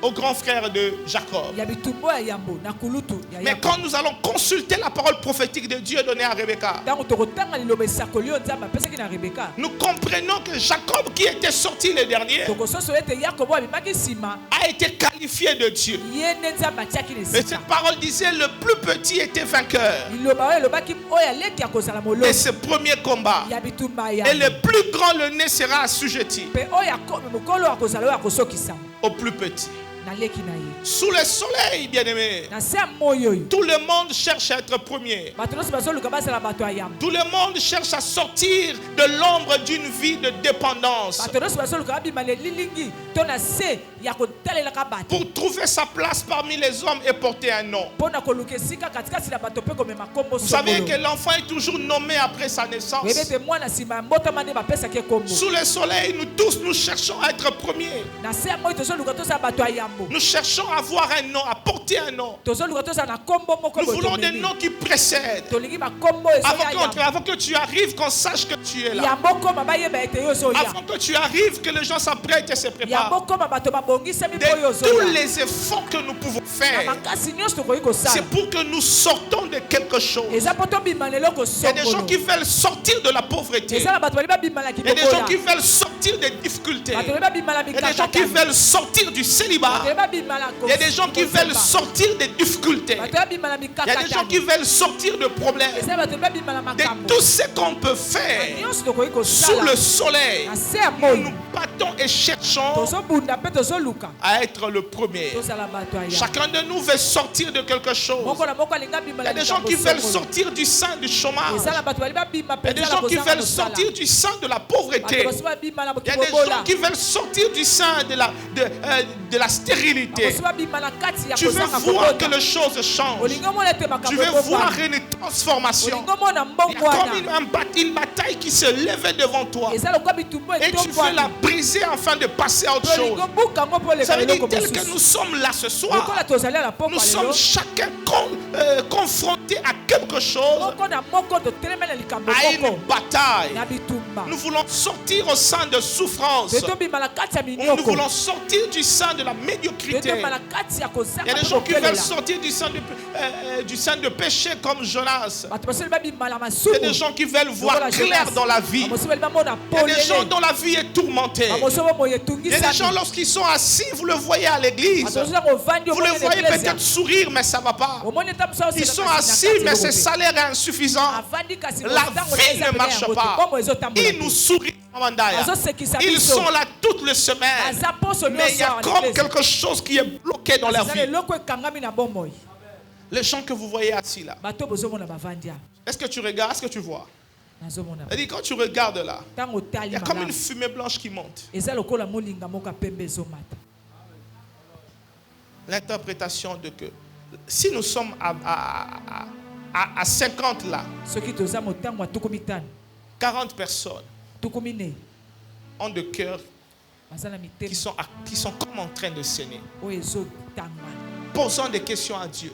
au grand frère de Jacob. Mais quand nous allons consulter la parole prophétique de Dieu donnée à Rebecca, nous comprenons que Jacob, qui était sorti le dernier, a été qualifié de Dieu. Et cette parole disait le plus petit était vainqueur. Et ce premier combat, et le plus grand, le nez sera assujetti au plus petit. Sous le soleil, bien-aimé, tout le monde cherche à être premier. Tout le monde cherche à sortir de l'ombre d'une vie de dépendance pour trouver sa place parmi les hommes et porter un nom. Vous savez que l'enfant est toujours nommé après sa naissance. Sous le soleil, nous tous, nous cherchons à être premiers. Nous cherchons à avoir un nom, à porter un nom. Nous voulons des noms qui précèdent. Avant que tu arrives, qu'on sache que tu es là. Avant que tu arrives, que les gens s'apprêtent et se préparent. De tous les efforts que nous pouvons faire, c'est pour que nous sortons de quelque chose. Il y a des gens qui veulent sortir de la pauvreté. Il y a des gens qui veulent sortir des difficultés. Il y a des gens qui veulent sortir du célibat. Il y a des gens qui veulent sortir des difficultés. Il y a des gens qui veulent sortir de problèmes. De tout ce qu'on peut faire sous le soleil, nous nous battons et cherchons à être le premier. Chacun de nous veut sortir de quelque chose. Il y a des gens qui veulent sortir du sein du chômage. Il y a des gens qui veulent sortir du sein de la pauvreté. Il y a des gens qui veulent sortir du sein de la stérilité. Tu veux voir que les choses changent. Tu veux voir une transformation. Il y a comme une bataille qui se lève devant toi. Et tu veux la briser afin de passer à autre chose. Ça veut dire tel que nous sommes là ce soir, nous sommes chacun confrontés à quelque chose, à une bataille. Nous voulons sortir au sein de souffrance. Nous voulons sortir du sein de la médiocrité. Il y a des gens qui veulent sortir du sein de péché comme Jonas. Il y a des gens qui veulent voir clair dans la vie. Il y a des gens dont la vie est tourmentée. Il y a des gens lorsqu'ils sont assis, vous le voyez à l'église. Vous le voyez peut-être sourire, mais ça ne va pas. Ils sont assis, mais ce salaire est insuffisant. La vie ne marche pas. Ils nous sourient. Ils sont là toutes les semaines. Mais il y a comme quelque chose qui est bloqué dans leur vie. Les gens que vous voyez assis là. Est-ce que tu regardes? Est-ce que tu vois? C'est-à-dire, quand tu regardes là, il y a comme une fumée blanche qui monte. L'interprétation de que si nous sommes à 50 là, 40 personnes ont de cœurs qui sont comme en train de saigner. Posons des questions à Dieu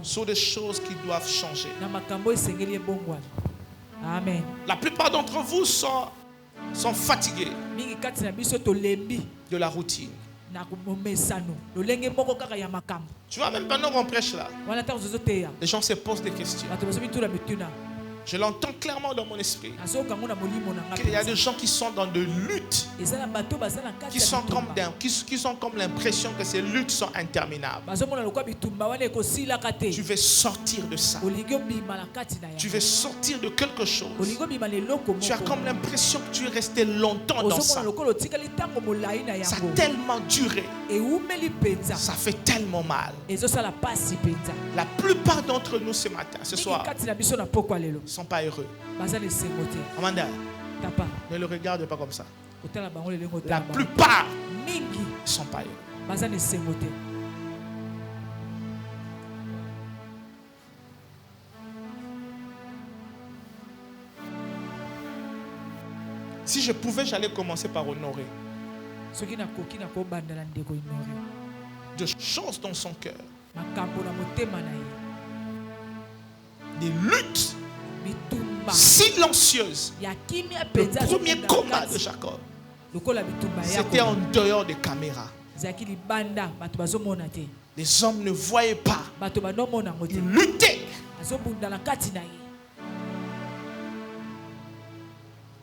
sur des choses qui doivent changer. Amen. La plupart d'entre vous sont fatigués de la routine. Tu vois, même pendant qu'on prêche là, les gens se posent des questions. Je l'entends clairement dans mon esprit qu'il y a des gens qui sont dans de luttes, qui sont comme l'impression que ces luttes sont interminables. Tu veux sortir de ça. Tu veux sortir de quelque chose. Tu as comme l'impression que tu es resté longtemps dans ça. Ça a tellement duré. Ça fait tellement mal. La plupart d'entre nous ce matin, ce soir, ne sont pas heureux. Amanda, ne le regarde pas comme ça. La plupart ne sont pas heureux. Si je pouvais, j'allais commencer par honorer de choses dans son cœur, des luttes silencieuses. Le premier combat de Jacob, c'était en dehors des caméras. Les hommes ne voyaient pas. Ils luttaient.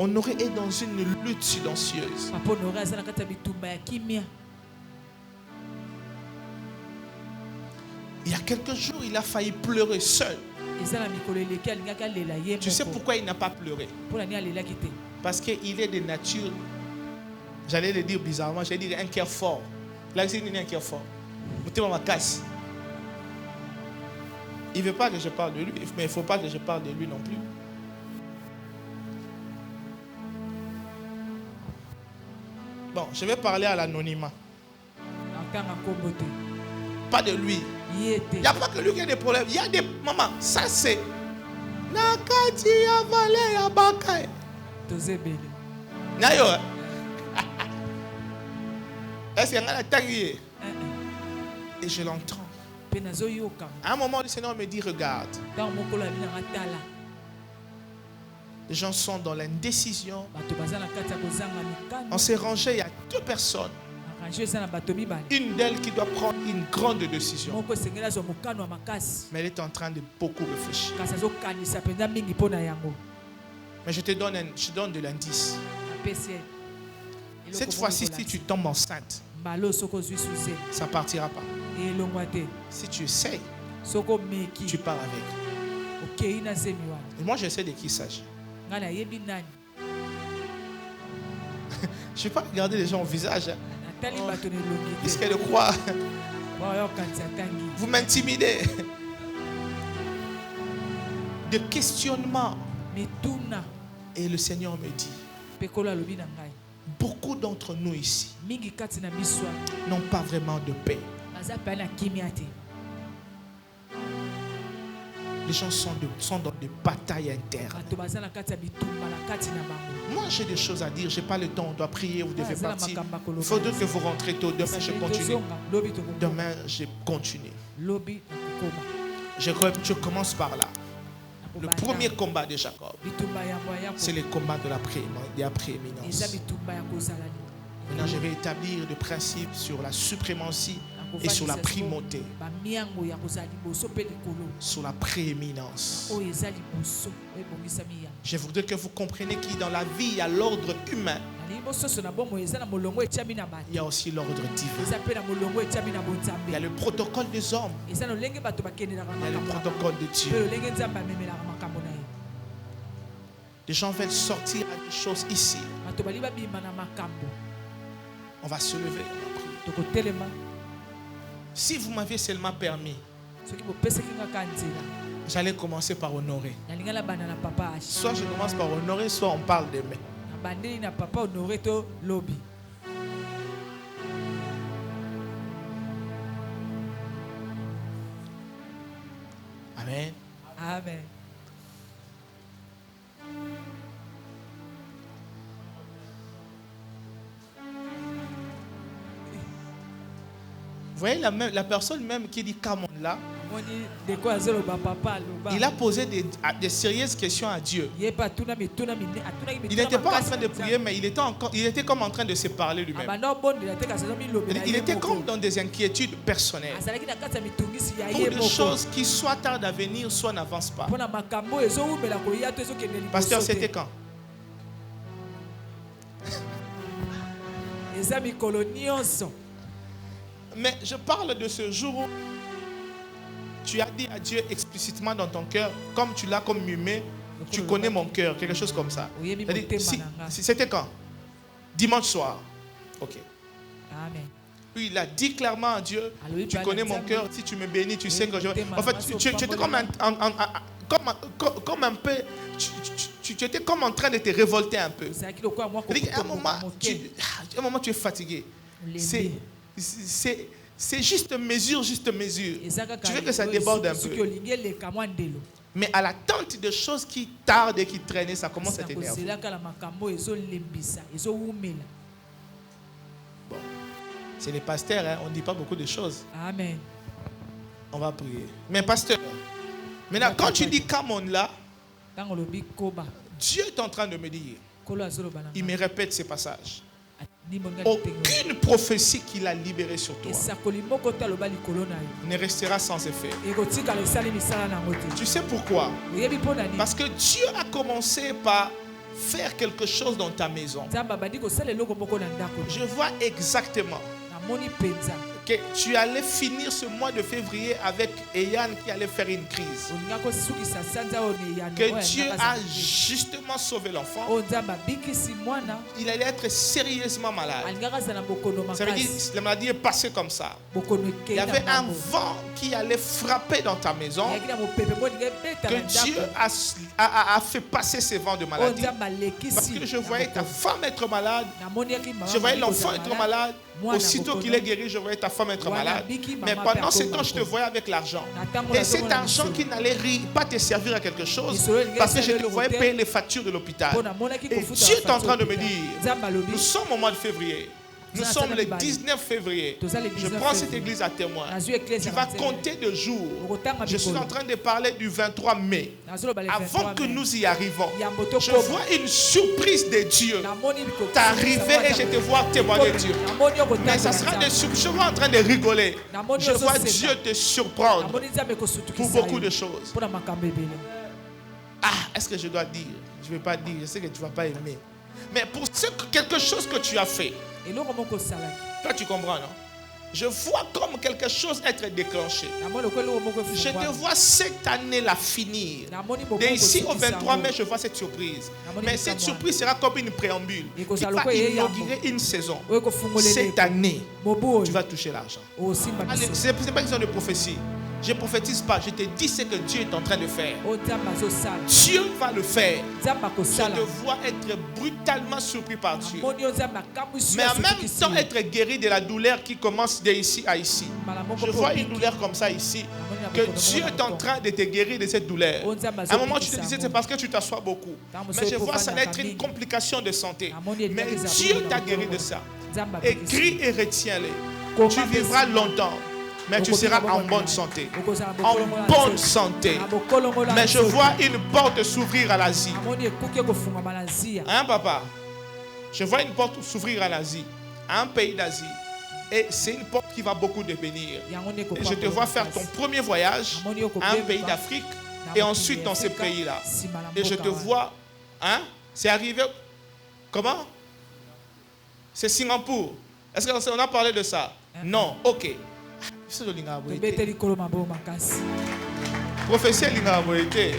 Honoré est dans une lutte silencieuse. Il y a quelques jours, il a failli pleurer seul. Tu sais pourquoi il n'a pas pleuré? Parce qu'il est de nature, j'allais le dire bizarrement, j'allais dire un cœur fort. Là, il est un cœur fort. Il ne veut pas que je parle de lui, mais il ne faut pas que je parle de lui non plus. Bon, je vais parler à l'anonymat. Pas de lui. Il n'y a pas que lui qui a des problèmes. Il y a des mamans. Ça c'est. Nakati avale ya bakae. Nayo. Est-ce qu'il y a un tanguier? Et je l'entends. À un moment, le Seigneur me dit, regarde. Les gens sont dans l'indécision. On s'est rangé, il y a deux personnes. Une d'elles qui doit prendre une grande décision. Mais elle est en train de beaucoup réfléchir. Mais je donne de l'indice. Cette fois-ci, si tu tombes enceinte, ça ne partira pas. Si tu essayes, tu pars avec. Et moi, je sais de qui il s'agit. Je ne vais pas regarder les gens au visage. Est-ce qu'elle croit? Vous m'intimidez. De questionnement. Et le Seigneur me dit, beaucoup d'entre nous ici mingi kati na biso n'ont pas vraiment de paix. baza pe na kimia te. Les gens sont dans des batailles internes. bato baza na kati ya bitumba na kati na bango. Moi, j'ai des choses à dire. Je n'ai pas le temps. On doit prier. Vous devez Zala partir. makamba koloma. Il faudrait que vous rentrez tôt. Demain, je continue. Tozonga, lobi tokokoma. Demain, je continue. Lobi nakokoma. Je commence par là. Le premier combat de Jacob, bitumba yango ya c'est le combat de la prééminence. eza bitumba ya kozala ni. Maintenant, je vais établir des principes sur la suprématie et sur la primauté, bamiango ya kozala liboso pe likolo sur la prééminence. oyo eza liboso oyo ebongisa miyango. Je voudrais que vous compreniez que dans la vie, il y a l'ordre humain, nalingi bososo na bomoi eza na molongo etiami na bato. il y a aussi l'ordre divin. eza pe na molongo etiami na Il y a bonzambe. le protocole des hommes, eza na lolenge bato bakendelaka il y a le makambo protocole de pe Dieu. lolenge nzambe amemelaka makambo na ye. Les gens veulent sortir à des choses ici. bato bali babima na makambo. On va se lever, on va prier. tokotelema Si vous m'aviez seulement permis, soki bopesaki ngaka nzela j'allais commencer par honorer. nalingala bana na papa Ashi. Soit je commence par honorer, soit on parle demain. na bandeli na papa honore to lobi. Amen. Amen. Vous voyez la personne même qui dit come on là, Moni de quoi azoloba papa loba. il a posé des sérieuses questions à Dieu. Yepa tuna mituna mine atuna Il n'était pas en train de prier, mais il était comme en train de se parler lui-même. abanda bonde la teka sazo mi lobi. Il était comme dans des inquiétudes personnelles. azalaki na kati ya mitungisi ya Pour ye des moko. choses qui soit tardent à venir, soit n'avancent pas. Pona makambo ezowumela koya to ezokende liboso. Pasteur, c'était quand? Eza mikolo nyonso. Mais je parle de ce jour où tu as dit à Dieu explicitement dans ton cœur, comme tu l'as comme mimé, tu connais mon cœur, quelque chose comme ça. C'est-à-dire, c'était quand? Dimanche soir. Ok. Amen. Puis il a dit clairement à Dieu, tu connais mon cœur, si tu me bénis, tu sais que je... En fait, tu étais comme un peu... Tu étais comme en train de te révolter un peu. À un moment, tu es fatigué. C'est juste mesure, juste mesure. Tu veux que ça déborde un peu. Mais à l'attente de choses qui tardent et qui traînent, ça commence à t'énerver. Bon. C'est les pasteurs, hein? On ne dit pas beaucoup de choses. Amen. On va prier. Mais pasteur, maintenant quand tu dis come on là, Dieu est en train de me dire, il me répète ces passages. Aucune prophétie qu'il a libérée sur toi ne restera sans effet. Tu sais pourquoi? Parce que Dieu a commencé par faire quelque chose dans ta maison. Je vois exactement que tu allais finir ce mois de février avec Eyan qui allait faire une crise. Que Dieu a justement sauvé l'enfant. Il allait être sérieusement malade. Ça veut dire que la maladie est passée comme ça. Il y avait un vent qui allait frapper dans ta maison. Que Dieu a fait passer ces vents de maladie. Parce que je voyais ta femme être malade. Je voyais l'enfant être malade. Aussitôt qu'il est guéri, je voyais ta femme être malade. Mais pendant ce temps, je te voyais avec l'argent. Et cet argent qui n'allait pas te servir à quelque chose, parce que je te voyais payer les factures de l'hôpital. Et Dieu est en train de me dire, nous sommes au mois de février. Nous sommes le 19 février. Je prends cette église à témoin. Tu vas compter de jours. Je suis en train de parler du 23 mai. Avant que nous y arrivons, je vois une surprise de Dieu t'arriver et je te vois témoigner Dieu. Mais ça sera des surprises. Je vois en train de rigoler. Je vois Dieu te surprendre pour beaucoup de choses. Ah, est-ce que je dois dire? Je ne vais pas dire. Je sais que tu ne vas pas aimer. Mais pour quelque chose que tu as fait, toi tu comprends, non? Je vois comme quelque chose être déclenché. Je te vois cette année-là finir. D'ici au 23 mai, je vois cette surprise. Mais cette surprise sera comme une préambule qui va inaugurer une saison. Cette année, tu vas toucher l'argent. Ce n'est pas une question de prophétie. Je ne prophétise pas, je te dis ce que Dieu est en train de faire. Dieu va le faire. Je te vois être brutalement surpris par Dieu. Mais en même temps, être guéri de la douleur qui commence d'ici à ici. Je vois une douleur comme ça ici. Que Dieu est en train de te guérir de cette douleur. À un moment, tu te disais, c'est parce que tu t'assois beaucoup. Mais je vois, ça va être une complication de santé. Mais Dieu t'a guéri de ça. Écris et retiens-les. Tu vivras longtemps. Mais tu seras en bonne santé. En bonne santé. Mais je vois une porte s'ouvrir à l'Asie. Hein, papa? Je vois une porte s'ouvrir à l'Asie. À un pays d'Asie. Et c'est une porte qui va beaucoup te bénir. Et je te vois faire ton premier voyage à un pays d'Afrique. Et ensuite dans ce pays-là. Et je te vois. Hein? C'est arrivé. Comment? C'est Singapour. Est-ce qu'on a parlé de ça? Non. Ok. Prophétie Lingaboété.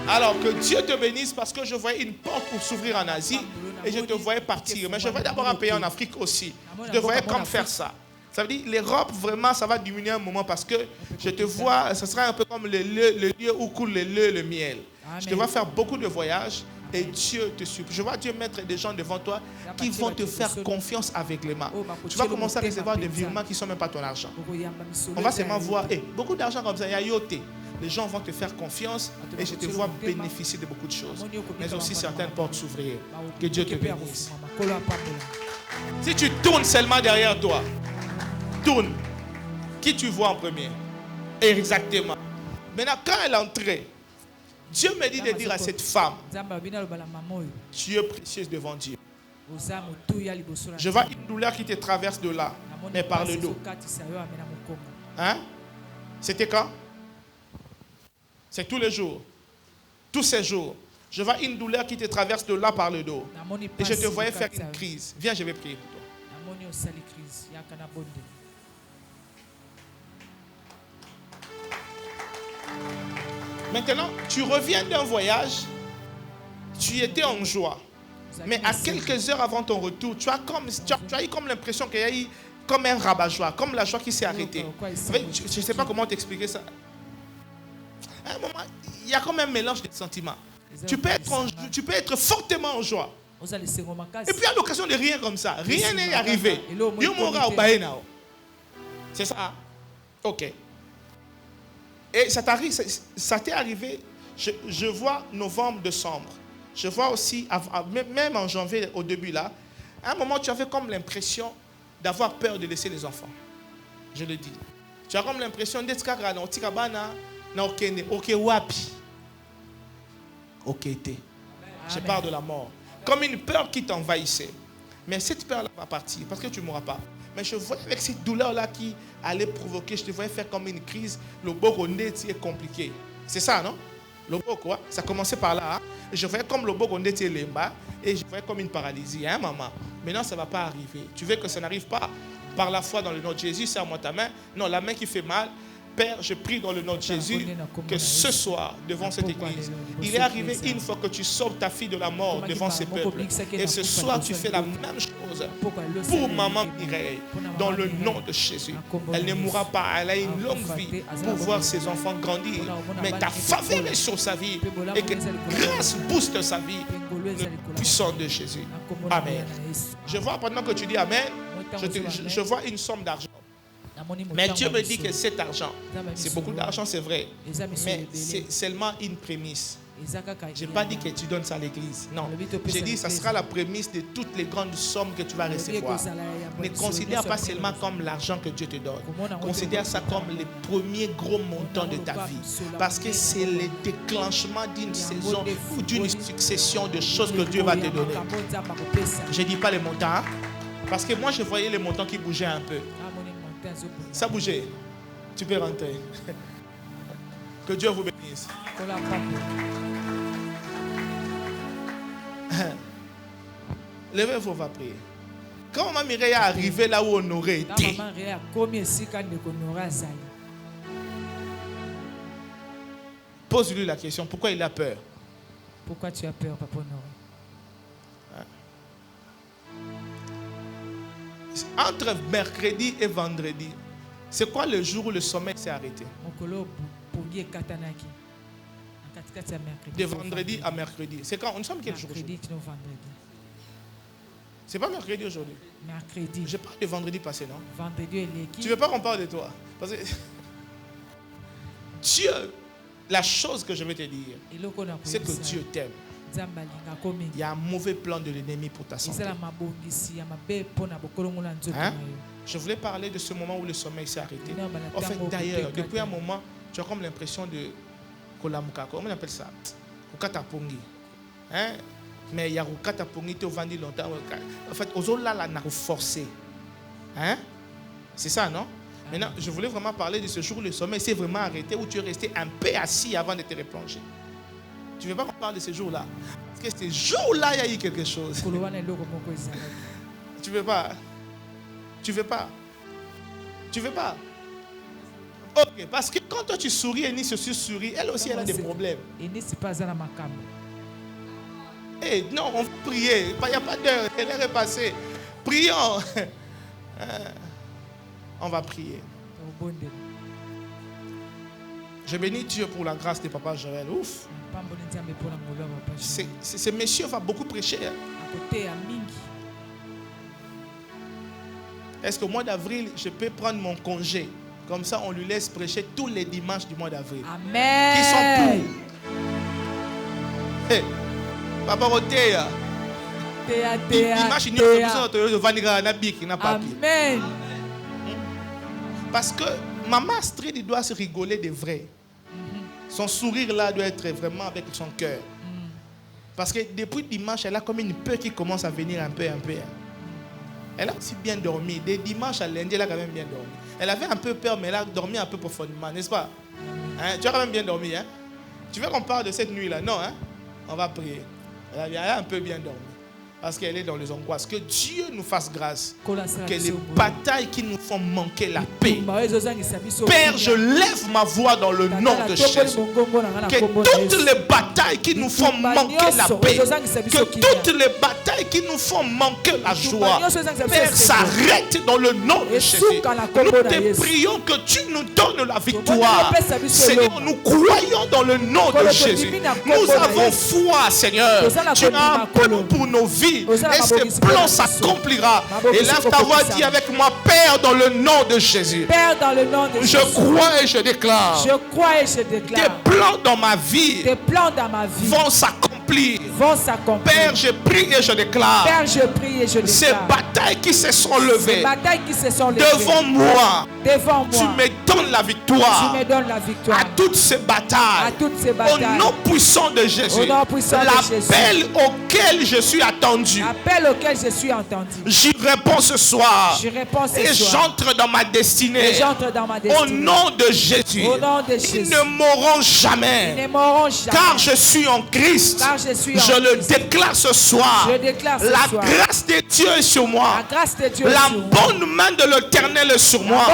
Alors que Dieu te bénisse parce que je voyais une porte pour s'ouvrir en Asie et je te voyais partir. Mais je voyais d'abord un pays en Afrique aussi. Je te voyais comme faire ça. Ça veut dire l'Europe, vraiment, ça va diminuer un moment parce que je te vois, ce sera un peu comme le lieu où coule le lait, le miel. Je te vois faire beaucoup de voyages. Et Dieu te suit. Je vois Dieu mettre des gens devant toi qui vont te faire confiance aveuglément. Tu vas commencer à recevoir des virements qui ne sont même pas ton argent. On va seulement voir beaucoup d'argent comme ça. Il y a yoté. Les gens vont te faire confiance et je te vois bénéficier de beaucoup de choses. Mais aussi certaines portes s'ouvrir. Que Dieu te bénisse. Si tu tournes seulement derrière toi, tourne. Qui tu vois en premier? Exactement. Maintenant, quand elle est entrée, Dieu me dit de dire à cette femme, tu es précieuse devant Dieu. Je vois une douleur qui te traverse de là, mais par le dos. Hein? C'était quand? C'est tous les jours. Tous ces jours. Je vois une douleur qui te traverse de là par le dos. Et je te voyais faire une crise. Viens, je vais prier pour toi. Maintenant, tu reviens d'un voyage, tu étais en joie. Mais à quelques heures avant ton retour, tu as eu comme l'impression qu'il y a eu comme un rabat-joie, comme la joie qui s'est arrêtée. Je ne sais pas comment t'expliquer ça. À un moment, il y a comme un mélange de sentiments. Tu peux être fortement en joie. Et puis à l'occasion de rien comme ça, rien n'est arrivé. C'est ça? Ok. Et ça t'est arrivé, je vois novembre, décembre. Je vois aussi, même en janvier, au début là, à un moment, tu avais comme l'impression d'avoir peur de laisser les enfants. Je le dis. Tu as comme l'impression d'être je parle de la mort. Comme une peur qui t'envahissait. Mais cette peur-là va partir parce que tu ne mourras pas. Mais je voyais avec cette douleur-là qui allait provoquer, je te voyais faire comme une crise. Le boronde est compliqué. C'est ça, non? Le boko, ça commençait par là. Hein? Et je voyais comme le boronde était lemba. Et je voyais comme une paralysie. Hein, maman? Maintenant, ça ne va pas arriver. Tu veux que ça n'arrive pas? Par la foi dans le nom de Jésus, serre-moi ta main. Non, la main qui fait mal. Père, je prie dans le nom de Jésus que ce soir, devant cette église, il est arrivé une fois que tu sauves ta fille de la mort devant ce peuple. Et ce soir, tu fais la même chose pour maman Mireille, dans le nom de Jésus. Elle ne mourra pas, elle a une longue vie pour voir ses enfants grandir. Mais ta faveur est sur sa vie et que grâce booste sa vie. Le puissant de Jésus. Amen. Je vois pendant que tu dis Amen, je vois une somme d'argent. Mais Dieu me dit que cet argent, c'est beaucoup d'argent, c'est vrai, mais c'est seulement une prémisse. Je n'ai pas dit que tu donnes ça à l'église. Non. J'ai dit que ça sera la prémisse de toutes les grandes sommes que tu vas recevoir. Ne considère pas seulement comme l'argent que Dieu te donne. Considère ça comme les premiers gros montants de ta vie. Parce que c'est le déclenchement d'une saison ou d'une succession de choses que Dieu va te donner. Je ne dis pas les montants. Hein? Parce que moi, je voyais les montants qui bougeaient un peu. Ça bougeait. Tu peux rentrer. Que Dieu vous bénisse. Levez-vous, on va prier. Quand Maman Mireille est arrivée là où on aurait été, pose-lui la question, pourquoi il a peur? Pourquoi tu as peur, Papa Honoré? Entre mercredi et vendredi, C'est quoi le jour où le sommeil s'est arrêté? De vendredi à mercredi. C'est quand? Nous sommes quel jour aujourd'hui? C'est pas mercredi aujourd'hui? Mercredi. Je parle de vendredi passé, non? Vendredi. Tu veux pas qu'on parle de toi? Parce que Dieu, la chose que je vais te dire, c'est que Dieu t'aime. Il y a un mauvais plan de l'ennemi pour ta santé. Hein? Je voulais parler de ce moment où le sommeil s'est arrêté. En fait, d'ailleurs, depuis un moment, tu as comme l'impression de Kolamuka. Comment on appelle ça? Kukatapongi. Hein? Mais il y a Kukatapongi, tu as vendu longtemps. En fait, aux autres là, on a forcé. Hein? C'est ça, non? Maintenant, je voulais vraiment parler de ce jour où le sommeil s'est vraiment arrêté, où tu es resté un peu assis avant de te replonger. Tu ne veux pas qu'on parle de ce jour-là? Parce que ce jour-là, il y a eu quelque chose. Tu ne veux pas? Tu ne veux pas? Tu ne veux pas? Ok, parce que quand toi tu souris et Nice aussi sourit, elle aussi elle a des problèmes. Eh non, on va prier. Il n'y a pas d'heure, l'heure est passée. Prions. On va prier. Je bénis Dieu pour la grâce de Papa Joël. Ouf. Ce monsieur va beaucoup prêcher. Est-ce qu'au mois d'avril, je peux prendre mon congé? Comme ça, on lui laisse prêcher tous les dimanches du mois d'avril. Amen. Qui sont pour. Hey, Papa Rotéa. Amen. Parce que Maman Astrid il doit se rigoler de vrai. Son sourire là doit être vraiment avec son cœur. Parce que depuis dimanche, elle a comme une peur qui commence à venir un peu. Elle a aussi bien dormi. Dès dimanche à lundi, elle a quand même bien dormi. Elle avait un peu peur, mais elle a dormi un peu profondément, n'est-ce pas? Hein? Tu as quand même bien dormi, hein? Tu veux qu'on parle de cette nuit-là? Non, hein? On va prier. Elle a un peu bien dormi. Parce qu'elle est dans les angoisses. Que Dieu nous fasse grâce. Que les batailles qui nous font manquer la paix. Père, je lève ma voix dans le nom de Jésus. Que toutes les batailles qui nous font manquer la paix, que toutes les batailles qui nous font manquer la joie, Père, s'arrête dans le nom de Jésus. Nous te prions que tu nous donnes la victoire. Seigneur, nous croyons dans le nom de Jésus. Nous avons foi, Seigneur. Tu as un plan pour nos vies. Et ce plan s'accomplira. Et lève ta voix, dis avec moi, Père, dans le nom de Jésus. Père, dans le nom de Jésus. Je crois et je déclare. Je crois et je déclare. Tes plans dans ma vie, vont s'accomplir. Père, je prie et je déclare. Père, je prie et je déclare. Ces batailles qui se sont levées, devant moi, tu me donnes la victoire. À toutes ces batailles. Au nom puissant de Jésus. L'appel auquel je suis attendu. J'y réponds ce soir. Et j'entre dans ma destinée. Au nom de Jésus. Ils ne mourront jamais. Car je suis en Christ. Je le déclare ce soir. La grâce de Dieu est sur moi. La bonne main de l'Éternel est sur moi.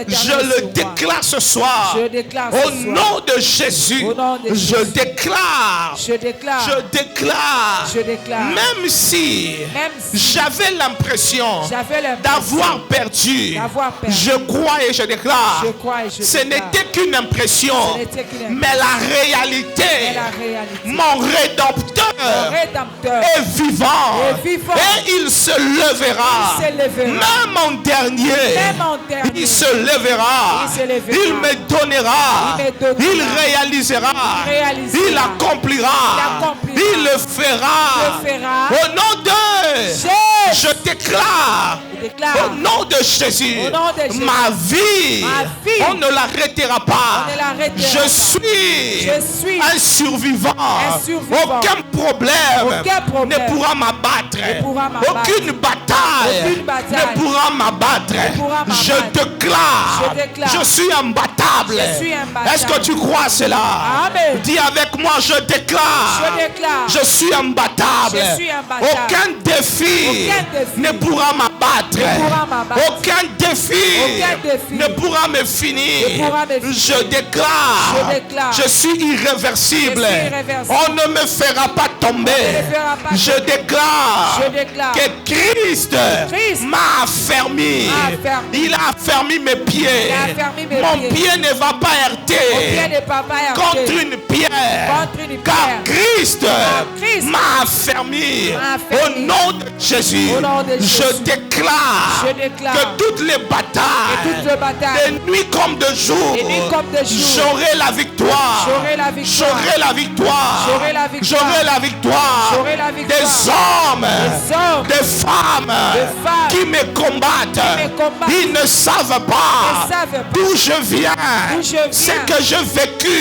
Je le déclare ce soir. Au nom de Jésus. Je déclare. Même si j'avais l'impression d'avoir perdu, je crois et je déclare. Ce n'était qu'une impression, mais la réalité, mon Rédempteur est vivant et il se levera. Même en dernier, il se levera. Il me donnera. Il réalisera. Il accomplira. Il le fera. Au nom de je déclare au nom de Jésus, ma vie, on ne l'arrêtera pas. Je suis un survivant. Aucun problème ne pourra m'abattre. Aucune bataille ne pourra m'abattre. Je déclare, je suis imbattable. Est-ce que tu crois cela? Dis avec moi, je déclare, je suis imbattable. Aucun défi ne pourra m'abattre. m'abattre. Aucun défi ne pourra me finir. Je déclare, je suis irréversible. On ne me fera pas tomber. Je déclare que Christ m'a affermi. Il a affermi mes pieds. Mon pied ne va pas heurter contre une pierre. Car Christ m'a affermi. Au nom de Jésus, je déclare que toutes les batailles, de nuit comme de jour, j'aurai la victoire. J'aurai la victoire. J'aurai la victoire. Des hommes, des femmes qui me combattent. Ils ne savent pas d'où je viens, ce que j'ai vécu.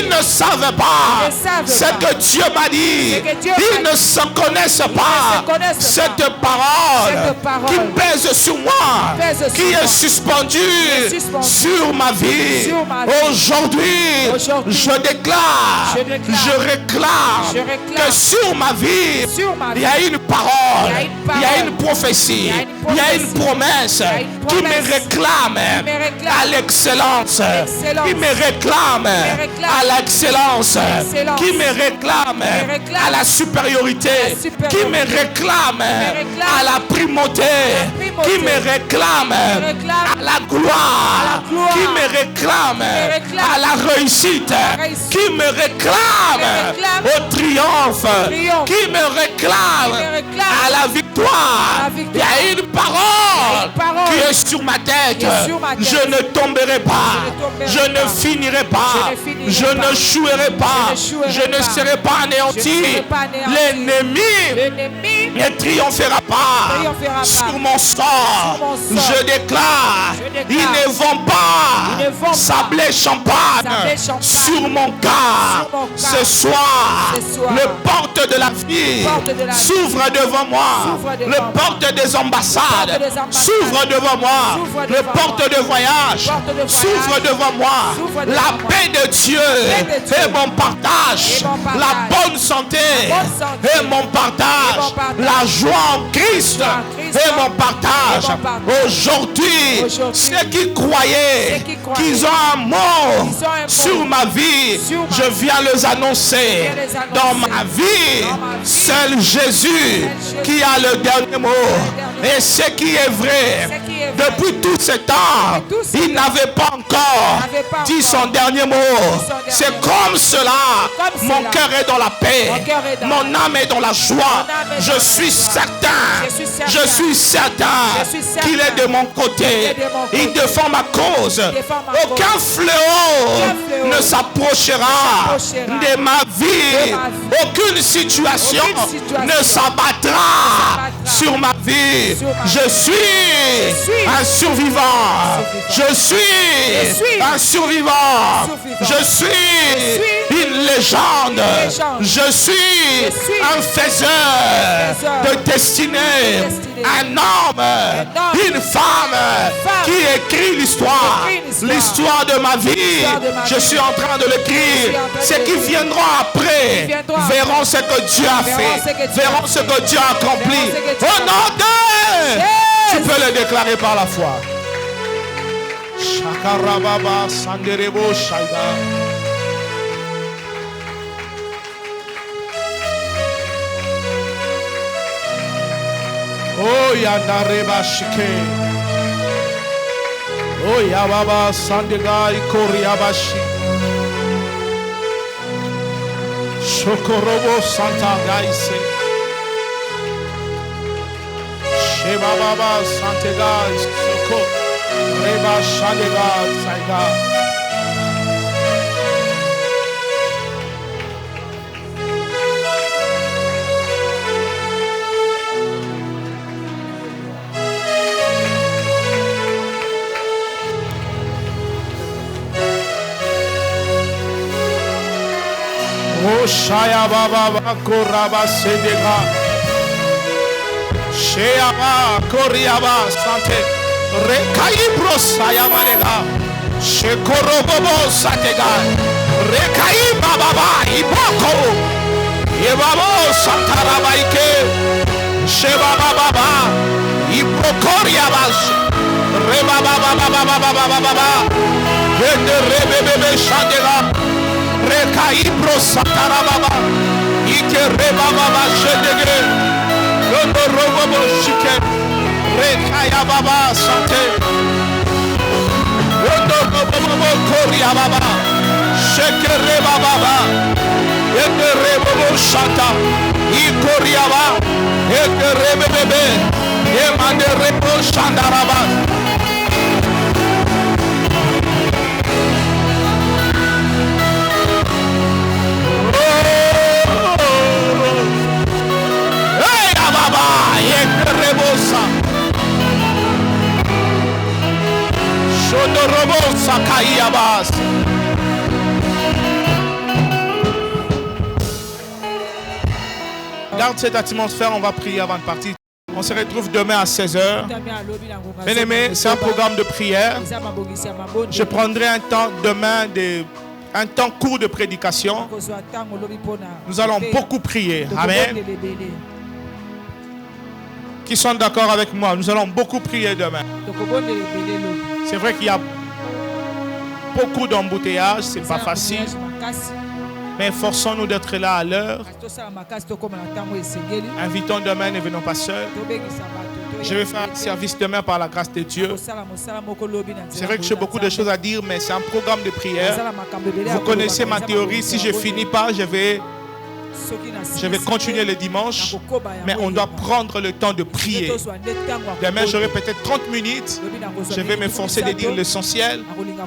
Ils ne savent pas ce que Dieu m'a dit. Ils ne se connaissent pas cette parole qui pèse sur moi, qui est suspendue sur ma vie. Aujourd'hui, je déclare, je réclame que sur ma vie, il y a une parole, il y a une prophétie, il y a une promesse qui me réclame à l'excellence, qui me réclame à l'excellence, qui me réclame à la supériorité, qui me réclame à la primauté, qui me réclame à la gloire, qui me réclame à la réussite, qui me réclame au triomphe, qui me réclame à la victoire. Il y a une parole qui est sur ma tête. Je ne tomberai pas, je ne finirai pas, je ne jouerai pas, je ne serai pas anéanti. L'ennemi ne triomphera pas sur mon sort. Je déclare, ils ne vont pas sabler champagne sur mon cas. Ce soir, le porte de la vie s'ouvre devant moi. Le porte des ambassades s'ouvre devant moi. Le porte de voyage s'ouvre devant moi. La paix de Dieu est mon partage. La bonne santé est mon partage. La joie en Christ est mon partage. Aujourd'hui, ceux qui croyaient qu'ils ont un mot sur ma vie, je viens les annoncer. Dans ma vie, seul Jésus qui a le dernier mot. Et ce qui est vrai, depuis tout ce temps, il n'avait pas encore dit son dernier mot. C'est comme cela. Mon cœur est dans la paix. Mon âme est dans la joie. Je suis certain qu'il est de mon côté. Il défend ma cause. Aucun fléau ne s'approchera de ma vie. Aucune situation ne s'abattra sur ma vie. Je suis un survivant. Je suis un survivant. Je suis une légende. Je suis un faiseur de destinée. Un homme, une femme qui écrit l'histoire. L'histoire de ma vie. Je suis en train de l'écrire. Ceux qui viendront après verront ce que Dieu a fait. Verront ce que Dieu a accompli. Au nom de... Tu peux le déclarer par la foi. Shakarababa Sanderebo Shaida. Oh Yandareba Shike. Oh Yababa Sandega Ikoriabashi. Shokorobo Santagaise. Sheba Baba Santega Soko. Reba Shandega Saiga. Oh Shaya Baba Koraba Sendega. Shea Koriaba Sante. Rekaibro Sayamanega. Shekorobobo Satega. Rekaiba Baba Iboko. Yebabo Santarabaike. Sheba Baba. Iprokoriabas. Rebababababababababa. Ende rebebebe shandela. Rekaibro satarababa. Ike rebababa shendege. Yondo robobo shike. Rekayababa sante. Yondo robobo koriababa. Sheke rebababa. Ende rebobo shata. Ikoriaba. Eke rebebebe. Emande rebo shandaraba. Garde cette atmosphère, on va prier avant de partir. On se retrouve demain à 16h. Bien-aimés, c'est un programme de prière. Je prendrai un temps demain, un temps court de prédication. Nous allons beaucoup prier. Amen. Qui sont d'accord avec moi? Nous allons beaucoup prier demain. C'est vrai qu'il y a beaucoup d'embouteillages, c'est pas facile. Mais forçons-nous d'être là à l'heure. Invitons demain, ne venons pas seuls. Je vais faire un service demain par la grâce de Dieu. C'est vrai que j'ai beaucoup de choses à dire, mais c'est un programme de prière. Vous connaissez ma théorie. Si je ne finis pas, je vais continuer le dimanche, mais on doit prendre le temps de prier. Demain, j'aurai peut-être 30 minutes. Je vais m'efforcer de dire l'essentiel,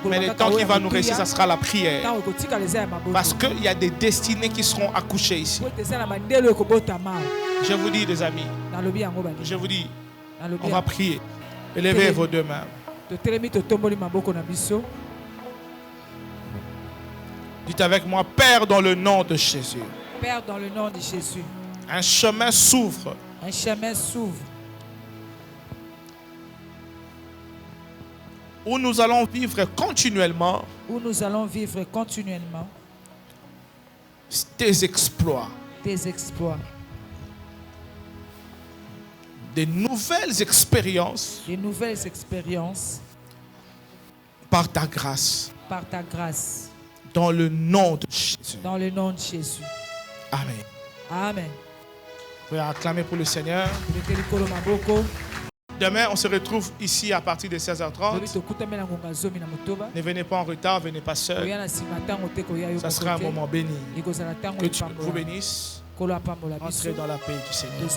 mais le temps qui va nous rester, ça sera la prière. Parce qu'il y a des destinées qui seront accouchées ici. Je vous dis, les amis, je vous dis, on va prier. Élevez vos deux mains. Dites avec moi, Père, dans le nom de Jésus. Père, dans le nom de Jésus. Un chemin s'ouvre. Un chemin s'ouvre. Où nous allons vivre continuellement. Où nous allons vivre continuellement. Tes exploits. Tes exploits. Des nouvelles expériences. Des nouvelles expériences. Par ta grâce. Par ta grâce. Dans le nom de Jésus. Dans le nom de Jésus. Amen. Amen. Vous pouvez acclamer pour le Seigneur. Demain, on se retrouve ici à partir de 16h30. Ne venez pas en retard, venez pas seul. Ça sera un moment béni. Que Dieu vous bénisse. Entrez dans la paix du Seigneur.